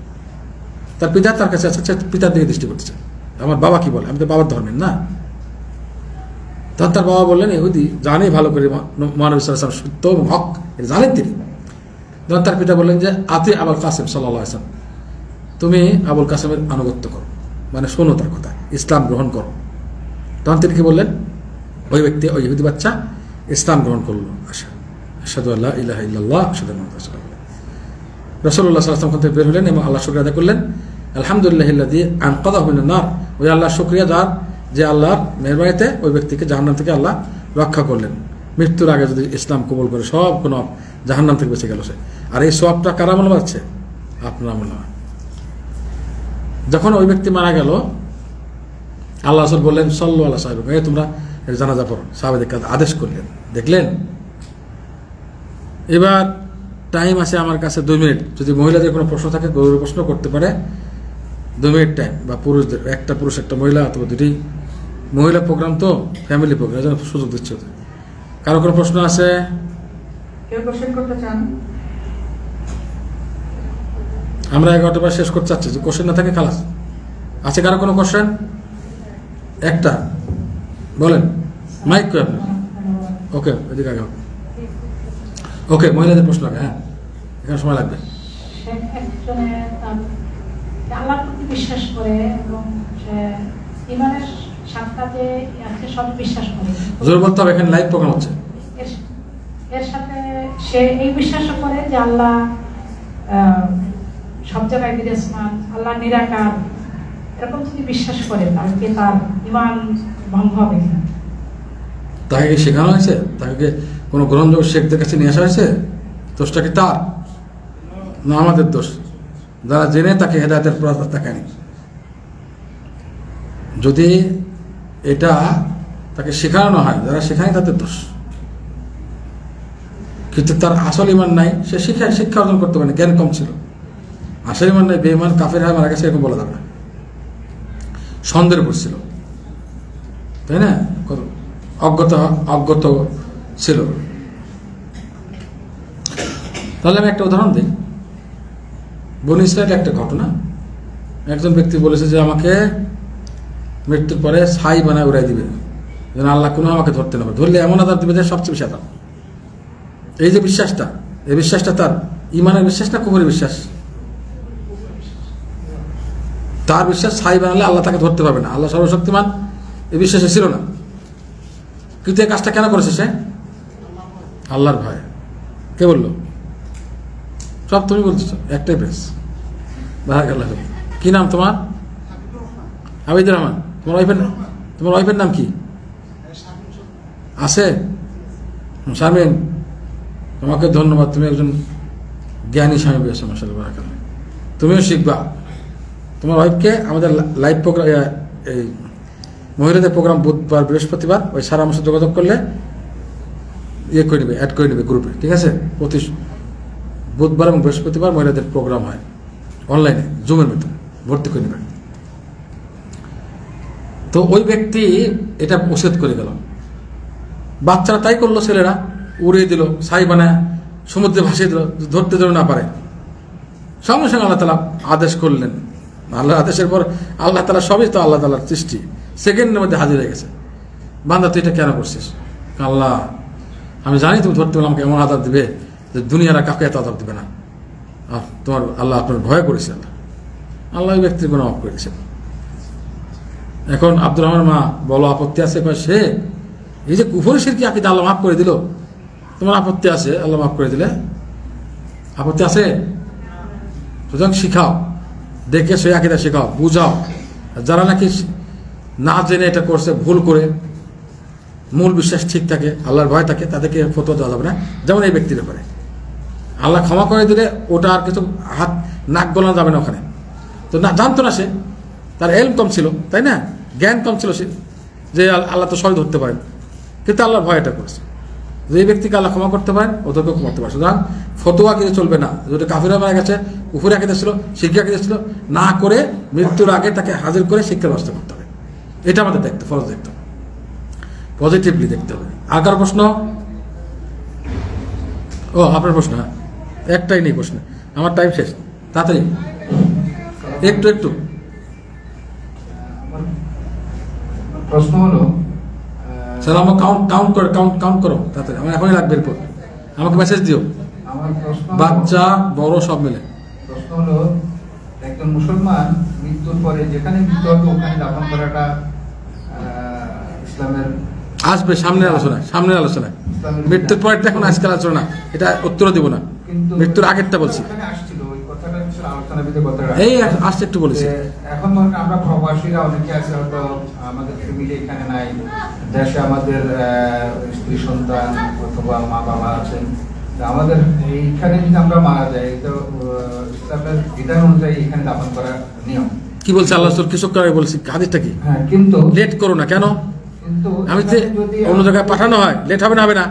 তার পিতা তার কাছে আছে, পিতার দিকে দৃষ্টি করতেছে, আমার বাবা কি বলে, আমি তো বাবার ধর্মের না। তখন তার বাবা বললেন, ইহুদি জানে ভালো করে মহানবী সাল্লাল্লাহু আলাইহি ওয়াসাল্লাম সত্য এবং হক, এটা জানেন তিনি। তখন তার পিতা বললেন যে, আতি আবুল কাসেম সাল্লাল্লাহু আলাইহি ওয়াসাল্লাম, তুমি আবুল কাসেমের আনুগত্য করো, মানে শোনো তার কথা, ইসলাম গ্রহণ করো। তখন তিনি কি বললেন? ওই ব্যক্তি, ওই ইহুদি বাচ্চা ইসলাম গ্রহণ করলো। আশহাদু আল্লা ইলাহা ইল্লাল্লাহ আশহাদু আন্না মুহাম্মাদান রাসূলুল্লাহ। রাসূলুল্লাহ সাল্লাল্লাহু আলাইহি ওয়াসাল্লাম বের হলেন এবং আল্লাহ শুকরিয়া আদায় করলেন। আলহামদুলিল্লাহিল্লাযী আনকাযাহু মিনান নার, ওই আল্লাহর শুকরিয়া যার, যে আল্লাহর মেহেরবানিতে ওই ব্যক্তিকে জাহান্নাম থেকে আল্লাহ রক্ষা করলেন। মৃত্যুর আগে যদি ইসলাম কবুল করে সব কোনো জাহান্নাম থেকে বেঁচে গেল সে। আর এই সওয়াবটা কার আমল পাচ্ছে? আপনার আমল। যখন ওই ব্যক্তি মারা গেল, আল্লাহ রাসূল বললেন, সাল্লু আলা সাহিবিকুম, তোমরা এর জানাজা পড়ো। সাহাবাদের আদেশ করলেন। দেখলেন, এবার টাইম আছে আমার কাছে 2 মিনিট। যদি মহিলাদের কোনো প্রশ্ন থাকে, গভীর প্রশ্ন করতে পারে, 2 মিনিট টাইম। বা পুরুষদের, একটা পুরুষ একটা মহিলা, অথবা দুটি মহিলা প্রোগ্রাম, তো ফ্যামিলি প্রোগ্রাম, এজন্য সুযোগ দিচ্ছে। কারো কোনো প্রশ্ন আছে? কেউ কোশ্চেন করতে চান? আমরা 11টা বার শেষ করতে চাচ্ছি, যে কোশ্চেন না থাকে খালাস। আছে কারো কোনো কোশ্চেন? একটা বলেন, মাইক কই আপনার? ওকে, এদিকে আগে। ওকে, মহিলাদের প্রশ্ন আগে। হ্যাঁ, এখানে সময় লাগবে। আল্লাহর প্রতি বিশ্বাস করে এবং ইমানের সাথে সব বিশ্বাস করে, জোর বলতে হবে, এখানে লাইভ প্রোগ্রাম হচ্ছে। এর সাথে সে এই বিশ্বাস করে যে আল্লাহ সব জায়গায় বিরাজমান, আল্লাহ নিরাকার, এরকম যদি বিশ্বাস করে, তাহলে তার ইমান ভঙ্গ হবে না। তাকে কি শেখানো হয়েছে? তাকে কোনো গ্রহণযোগ্য শেখদের কাছে নিয়ে আসা হয়েছে? দোষটা কি তার না আমাদের দোষ? যারা জেনে তাকে হেদায়েতের প্রয়াস দেখায়নি। যদি এটা তাকে শেখানো হয়, যারা শেখায়নি তাদের দোষ। কিন্তু তার আসল ইমান নাই, সে শিক্ষা অর্জন করতে পারেনি, জ্ঞান কম ছিল। আসল ইমান নাই, বেঈমান কাফের হয় মারা গেছে, এরকম বলা যাবে না। সন্দেহ করছিল, তাই না? অজ্ঞত ছিল। তাহলে আমি একটা উদাহরণ দিই। বনী ইসরাইলের একটা ঘটনা। একজন ব্যক্তি বলেছে যে আমাকে মৃত্যুর পরে ছাই বানায় উড়াই দিবে, যেন আল্লাহ কোনো আমাকে ধরতে না পারে। ধরলে এমন আযাব দিবে যে সবচেয়ে বেশি আযাব। এই যে বিশ্বাসটা, এই বিশ্বাসটা তার ইমানের বিশ্বাস না কুফরের বিশ্বাস? তার বিশ্বাস ছাই বানালে আল্লাহ তাকে ধরতে পারবে না, আল্লাহ সর্বশক্তিমান, এই বিশ্বাসে ছিল না। কিন্তু এই কাজটা কেন করেছে সে? আল্লাহর ভয়। কে বললো? সব তুমি বলতেছ, একটাই প্রেস। কি নাম তোমার? আবিদুর রহমান। তোমার ওয়াইফের নাম কি আছে? শারমিন, তোমাকে ধন্যবাদ, তুমি একজন জ্ঞানী স্বামী পেয়েছো, মাশাআল্লাহ, বারাকাল্লাহ। তুমিও শিখবা। তোমার ওয়াইফকে আমাদের লাইভ প্রোগ্রাম, এই মহিলাদের প্রোগ্রাম বুধবার বৃহস্পতিবার, ওই স্যার আমার সাথে যোগাযোগ করলে ইয়ে করে নেবে, অ্যাড করে নেবে গ্রুপে, ঠিক আছে? প্রতি বুধবার এবং বৃহস্পতিবার মহিলাদের প্রোগ্রাম হয় অনলাইনে, জুমের ভিতরে, ভর্তি করে নেবে। তো ওই ব্যক্তি এটা ওসিয়ত করে গেল, বাচ্চারা তাই করলো, ছেলেরা উড়িয়ে দিল, ছাই বানায় সমুদ্রে ভাসিয়ে দিল, ধরতে যেন না পারে। সঙ্গে সঙ্গে আল্লাহ তাআলা আদেশ করলেন। আল্লাহর আদেশের পর আল্লাহ তাআলা, সবই তো আল্লাহ তাআলার সৃষ্টি, সেকেন্ডের মধ্যে হাজির হয়ে গেছে। বান্দা তুই এটা কেন করছিস? আল্লাহ আমি জানি তুমি ধরতে পারলে আমাকে এমন আদাব দিবে যে দুনিয়ারা কাউকে এত আদাব দিবে না। তোমার আল্লাহ আপনার ভয় করেছে। আল্লাহ ওই ব্যক্তির গুনাহ মাফ করে দিয়েছেন। এখন আব্দুর রহমানের মা বলো আপত্তি আছে? সে এই যে কুফর শিরকি আকীদা আল্লাহ মাফ করে দিল, তোমার আপত্তি আছে আল্লাহ মাফ করে দিলে? আপত্তি আছে? সুতরাং শিখাও, দেখে সেই আকীদা শেখাও, বুঝাও। যারা নাকি না জেনে এটা করছে, ভুল করে, মূল বিশ্বাস ঠিক থাকে, আল্লাহর ভয় থাকে, তাদেরকে ফতোয়া দেওয়া যাবে না। যেমন এই ব্যক্তির ব্যাপারে আল্লাহ ক্ষমা করে দিলে ওটা আর কিছু হাত নাক গলানো যাবে না ওখানে। তো না, জানতো না সে, তার এলম কম ছিল, তাই না, জ্ঞান কম ছিল সে, যে আল্লাহ তো সবই ধরতে পারেন, কিন্তু আল্লাহর ভয় এটা করেছে। যে ব্যক্তিকে আল্লাহ ক্ষমা করতে পারেন ওদেরকেও ক্ষমা করতে পারেন। সুতরাং ফতোয়া কিন্তু চলবে না। যেটা কাফিরা মারা গেছে, উপরে আঁকিতে ছিল, শিক্ষা আঁকিতে ছিল, না করে মৃত্যুর আগে তাকে হাজির করে শিক্ষার ব্যবস্থা করতে হবে। এটা আমাদের দেখতে, ফরজ দেখতে হবে, পজিটিভলি দেখতে হবে। আগার প্রশ্ন? ও আপনার প্রশ্ন? একটাই নেই প্রশ্ন, আমার টাইম শেষ, তাড়াতাড়ি একটু একটু। প্রশ্ন হলো, স্যার আমাকে কাউন্ট করো তাড়াতাড়ি, আমার এখনই লাগবে। এরপর আমাকে মেসেজ দিও, আমার প্রশ্ন বাচ্চা বড় সব মিলে। প্রশ্ন হলো, একজন মুসলমান মৃত্যুর পরে যেখানে মৃত্যু হবে ওখানে দাফন করাটা ইসলামের আসবে সামনের আলোচনায়, সামনের আলোচনায়। মৃত্যুর পরে এখন আজকাল আলোচনা, এটা উত্তর দিব না, মৃত্যুর আগেরটা বলছি। আসছিল ওই কথাটা, আলোচনার ভিতরে কথাটা এই আসছে একটু বলেছি। এখন আমরা প্রবাসীরা অনেকে আছে, হয়তো আমাদের ফ্যামিলি এখানে নাই, দেশে আমাদের স্ত্রী সন্তান অথবা মা বাবা আছেন, আমাদের এইখানে যদি আমরা মারা যাই তো ইসলামের বিধান অনুযায়ী এখানে দাফন করা নিয়ম। কি বলছে আল্লাহ রাসূল? কৃষক করে বলছি, হাদিসটা কি? হ্যাঁ, কিন্তু লেট করো না। কেন? কিন্তু আমি যে অন্য জায়গায় পাঠানো হয়, লেট হবে না? হবে না,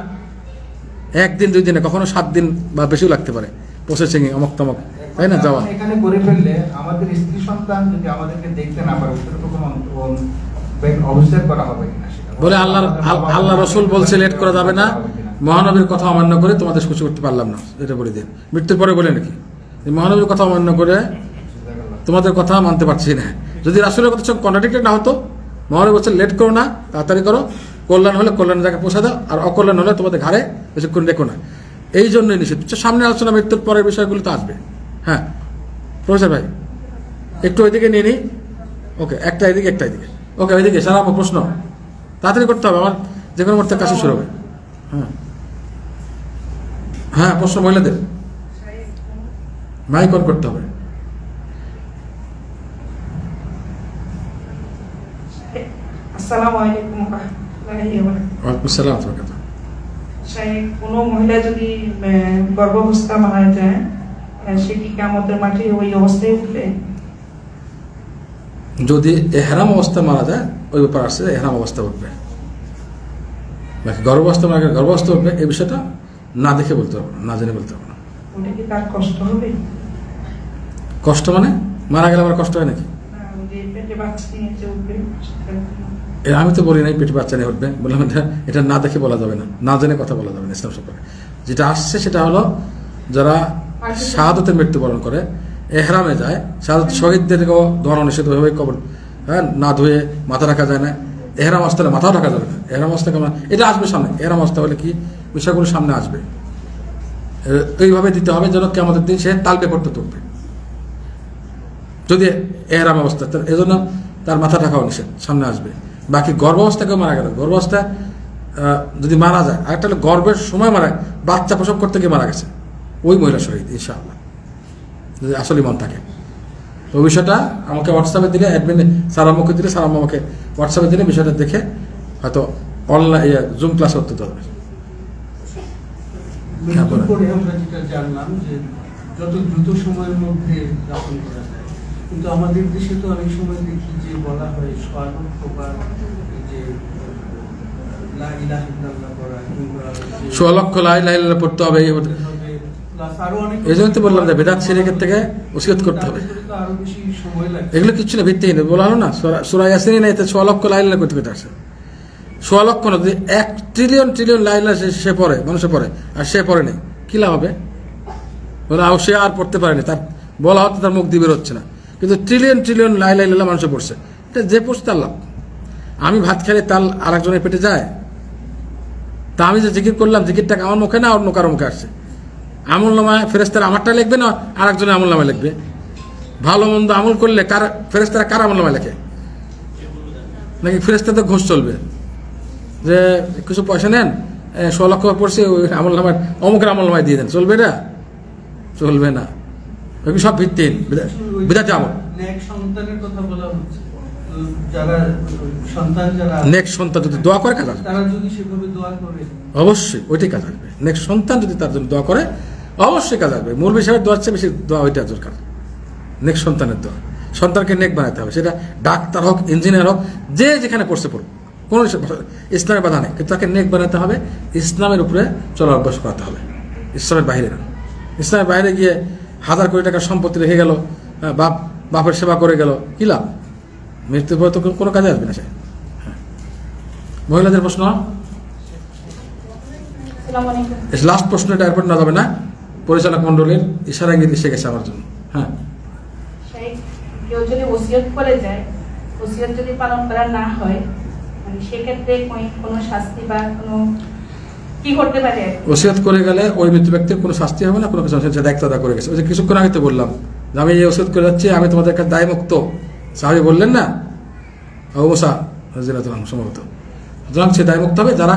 একদিন দুই দিনে, কখনো 7 দিন বা বেশিও লাগতে পারে প্রসেসিং এ, অমক তমক, তাই না? যাওয়া এখানে করে ফেললে আমাদের স্ত্রী সন্তান যদি আমাদেরকে দেখতে না পারে, অভিযোগ করা হবে কিনা বলে আল্লাহ রসুল বলছে লেট করা যাবে না, মহানবীর কথা অমান্য করে তোমাদের খুশি করতে পারলাম না, এটা বলে দিন। মৃত্যুর পরে বলে নাকি মহানবীর কথা অমান্য করে তোমাদের কথা মানতে পারছি না? যদি রাসূলের কথা সঙ্গে কন্ট্রাডিক্টেড না হতো, মহানবী বলছে লেট করো না, তাড়াতাড়ি করো, কল্যাণ হলে কল্যাণের জায়গায় পৌঁছে দাও, আর অকল্যাণ হলে তোমাদের ঘাড়ে বেশিক্ষণ রেখো না। এই জন্যই নিষেধ। সামনে আলোচনা মৃত্যুর পরের বিষয়গুলো তো আসবে। হ্যাঁ প্রফেসর ভাই একটু ওইদিকে নিয়ে নিই। ওকে, একটা এদিকে একটা এদিকে। ওকে, ওইদিকে সারা প্রশ্ন তাড়াতাড়ি করতে হবে, আমার যে কোনো মুহূর্তে কাছে শুরু হবে। হ্যাঁ হ্যাঁ, প্রশ্ন মহিলাদের মাইক অন করতে হবে। আসসালামু আলাইকুম ওয়া রাহমাতুল্লাহি ওয়া বারাকাতুহু। ওয়ালাইকুম আসসালাম ওয়া বারাকাতুহু। কোনো মহিলা যদি গর্ভাবস্থা মারা যায়, সে কি কিয়ামতের মাঠে ওই অবস্থায় উঠবে? যদি এহরাম অবস্থা মারা যায়, ওই ব্যাপার আসছে, এহরাম অবস্থা উঠবে। বাকি গর্ভাবস্থা মারা গেলে গর্ভাবস্থা উঠবে, এই বিষয়টা না দেখে বলতে পারবো না, না জেনে বলতে পারবো না। ওটা কি তার কষ্ট হবে? কষ্ট মানে মারা গেলে আমার কষ্ট হয় নাকি? পেটে বাচ্চা নিয়ে যে উঠবে, আমি তো বলি নাই পেটে বাচ্চা নিয়ে উঠবে, বললাম এটা না দেখে বলা যাবে না, না জেনে কথা বলা যাবে না ইসলাম সম্পর্কে। যেটা আসছে সেটা হলো, যারা শাহাদতের মৃত্যুবরণ করে, এহরামে যায়, শাহাদত শহীদদেরকেও ধোয়ানো নিষেধ, ওইভাবে কবর, হ্যাঁ, না ধুয়ে মাথা রাখা যায় না। এহরাম অবস্থা হলে মাথাও রাখা যাবে না। এহরাম অবস্থা কেমন, এটা আসবে সামনে। এহরাম অবস্থা হলে কি বিষয়গুলো সামনে আসবে, এইভাবে দিতে হবে যেন কিয়ামতের দিন সে তালবে করতে তুলবে। যদি এহরাম অবস্থা, এজন্য তার মাথা ঢাকাও নিষেধ, সামনে আসবে। বাকি গর্ভাবস্থাকেও মারা গেল, গর্ভাবস্থা যদি মারা যায়, আর একটা হলো গর্ভের সময় মারা, বাচ্চা প্রসব করতে গিয়ে মারা গেছে, ওই মহিলা শহীদ ইনশাআল্লাহ, যদি আসলে মন থাকে। তো বিষয়টা আমাকে হোয়াটসঅ্যাপে দিলে, অ্যাডমিন সারাম্মকে দিলে, সারাম্ম আমাকে হোয়াটসঅ্যাপে দিলে বিষয়টা দেখে হয়তো অনলাইন জুম ক্লাস করতে হবে। আমরা যেটা জানলাম যে যত দ্রুত সময়ের মধ্যে দাফন করা যায়, কিন্তু আমাদের দেশে তো অনেক সময় দেখি যে বলা হয় সোয়ালক্ষবার, যে লা ইলাহা ইল্লাল্লাহ পড়া, কিংবা 16 লক্ষ লা ইলাহা ইল্লাল্লাহ পড়তে হবে। এই জন্য তো বললাম যে বেদাত শিরকের থেকে ওসিয়ত করতে হবে। এগুলো কিচ্ছু না, ভিত্তিহীন। বলা হলো না সূরা ইয়াসিনে না, এতে 16 লক্ষ লা ইলাহা ইল্লাল্লাহ করতে আসে। 16 লক্ষ না, যদি 1 ট্রিলিয়ন লা ইলাহা সে পড়ে, মানুষে পড়ে, আর সে পড়ে নেই, কী লাভ হবে? বলে সে আর পড়তে পারেনি, তার বলা হতো তার মুখ দিয়ে বেরোচ্ছে না, কিন্তু ট্রিলিয়ন ট্রিলিয়ন লাই লাই লাইলা মানুষে পড়ছে। এটা যে পড়ছে তার লাভ। আমি ভাত খেলে তাল আর একজনের পেটে যায়? তা আমি যে জিকির করলাম, জিকিরটা আমার মুখে না অন্য কারো মুখে আসছে? আমল নামায় ফেরেস্তারা আমারটা লিখবে না আর একজনের আমল নামায় লিখবে? ভালো মন্দ আমল করলে কার ফেরেস্তারা কার আমল নামায় লেখে? নাকি ফেরেস্তাদের ঘোষ চলবে যে কিছু পয়সা নেন, 100 লক্ষ পড়ছে, ওই আমল নামায় অমুকের আমল নামায় দিয়ে দেন? চলবে এটা? চলবে না। ওই সব ভিত্তিহীন বিধাতে আমল। নেক সন্তানের কথা বলা হচ্ছে, যারা সন্তান যারা নেক সন্তান যদি দোয়া করে কাজ আসবে, তারা যদি সেভাবে দোয়া করে অবশ্যই ওইটাই কাজ আসবে। নেক সন্তান যদি তার জন্য দোয়া করে অবশ্যই কাজ আসবে। মৌলভী সাহেবের দোয়ার চেয়ে বেশি দোয়া ওইটা দরকার। নেক সন্তানের দোয়া, সন্তানকে নেক বানাতে হবে। সেটা ডাক্তার হোক, ইঞ্জিনিয়ার হোক, যে যেখানে পড়ছে পড়ুক, কোনো ইসলামের বাধা নেই, কিন্তু তাকে নেক বানাতে হবে, ইসলামের উপরে চলার অভ্যাস করাতে হবে, ইসলামের বাইরে না। ইসলামের বাইরে গিয়ে 1000 কোটি টাকার সম্পত্তি রেখে গেল, বাপের সেবা করে গেল, কি লাভ? মৃত্যুর পরে তো কোনো কাজে আসবে না সে। মহিলাদের প্রশ্ন, লাস্ট প্রশ্নটা এরপর না যাবে না, পরিচালক মন্ডলীর ইশারা ইঙ্গিত এসে গেছে আমার জন্য। হ্যাঁ, কেউ যদি ওসিয়ত করে যায়, ওসিয়ত যদি পালন করা না হয়, মানে সেক্ষেত্রে কোনো শাস্তি বা কোনো কি করতে পারে? ওসিয়ত করে গেলে ওই মৃত্যু ব্যক্তির কোনো শাস্তি হবে না, কোনো কিছু দায়িত্ব আদা করে গেছে। ওই যে কিছুক্ষণ আগে তো বললাম যে আমি এই ওসিয়ত করে যাচ্ছি, আমি তোমাদের কাছে দায় মুক্ত। সাহাবী বললেন না, আবু মুসা রাদিয়াল্লাহু আনহু সম্ভবত। সুতরাং সে দায় মুক্ত হবে, যারা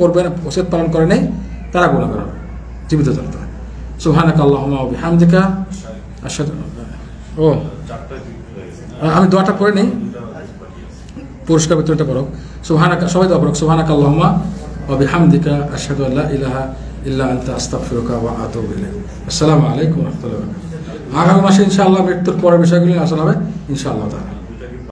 করবে না, ওসিয়ত পালন করে নাই, তারা গুনাহগার হবে, জীবিত চলতে হবে। সুবহানাকা আল্লাহুম্মা ওয়া বিহামদিকা আশহাদু ও আমি দোয়াটা পড়ে নেই, পুরস্কার বিতরণটা পড়ো। সুবহানাকা, সবাই দোয়া পড়ো। সুবহানাকা আল্লাহুম্মা ওয়া বিহামদিকা আশহাদু আল্লা ইলাহা ইল্লা আনতা আস্তাগফিরুকা ওয়া আতুবু ইলাইক। আসসালামু আলাইকুম ওয়া রাহমাতুল্লাহি ওয়া বারাকাতুহু। আগামী মাসে ইনশাআল্লাহ মৃত্যুর পরের বিষয়গুলি আলোচনা হবে ইনশাআল্লাহ তাআলা।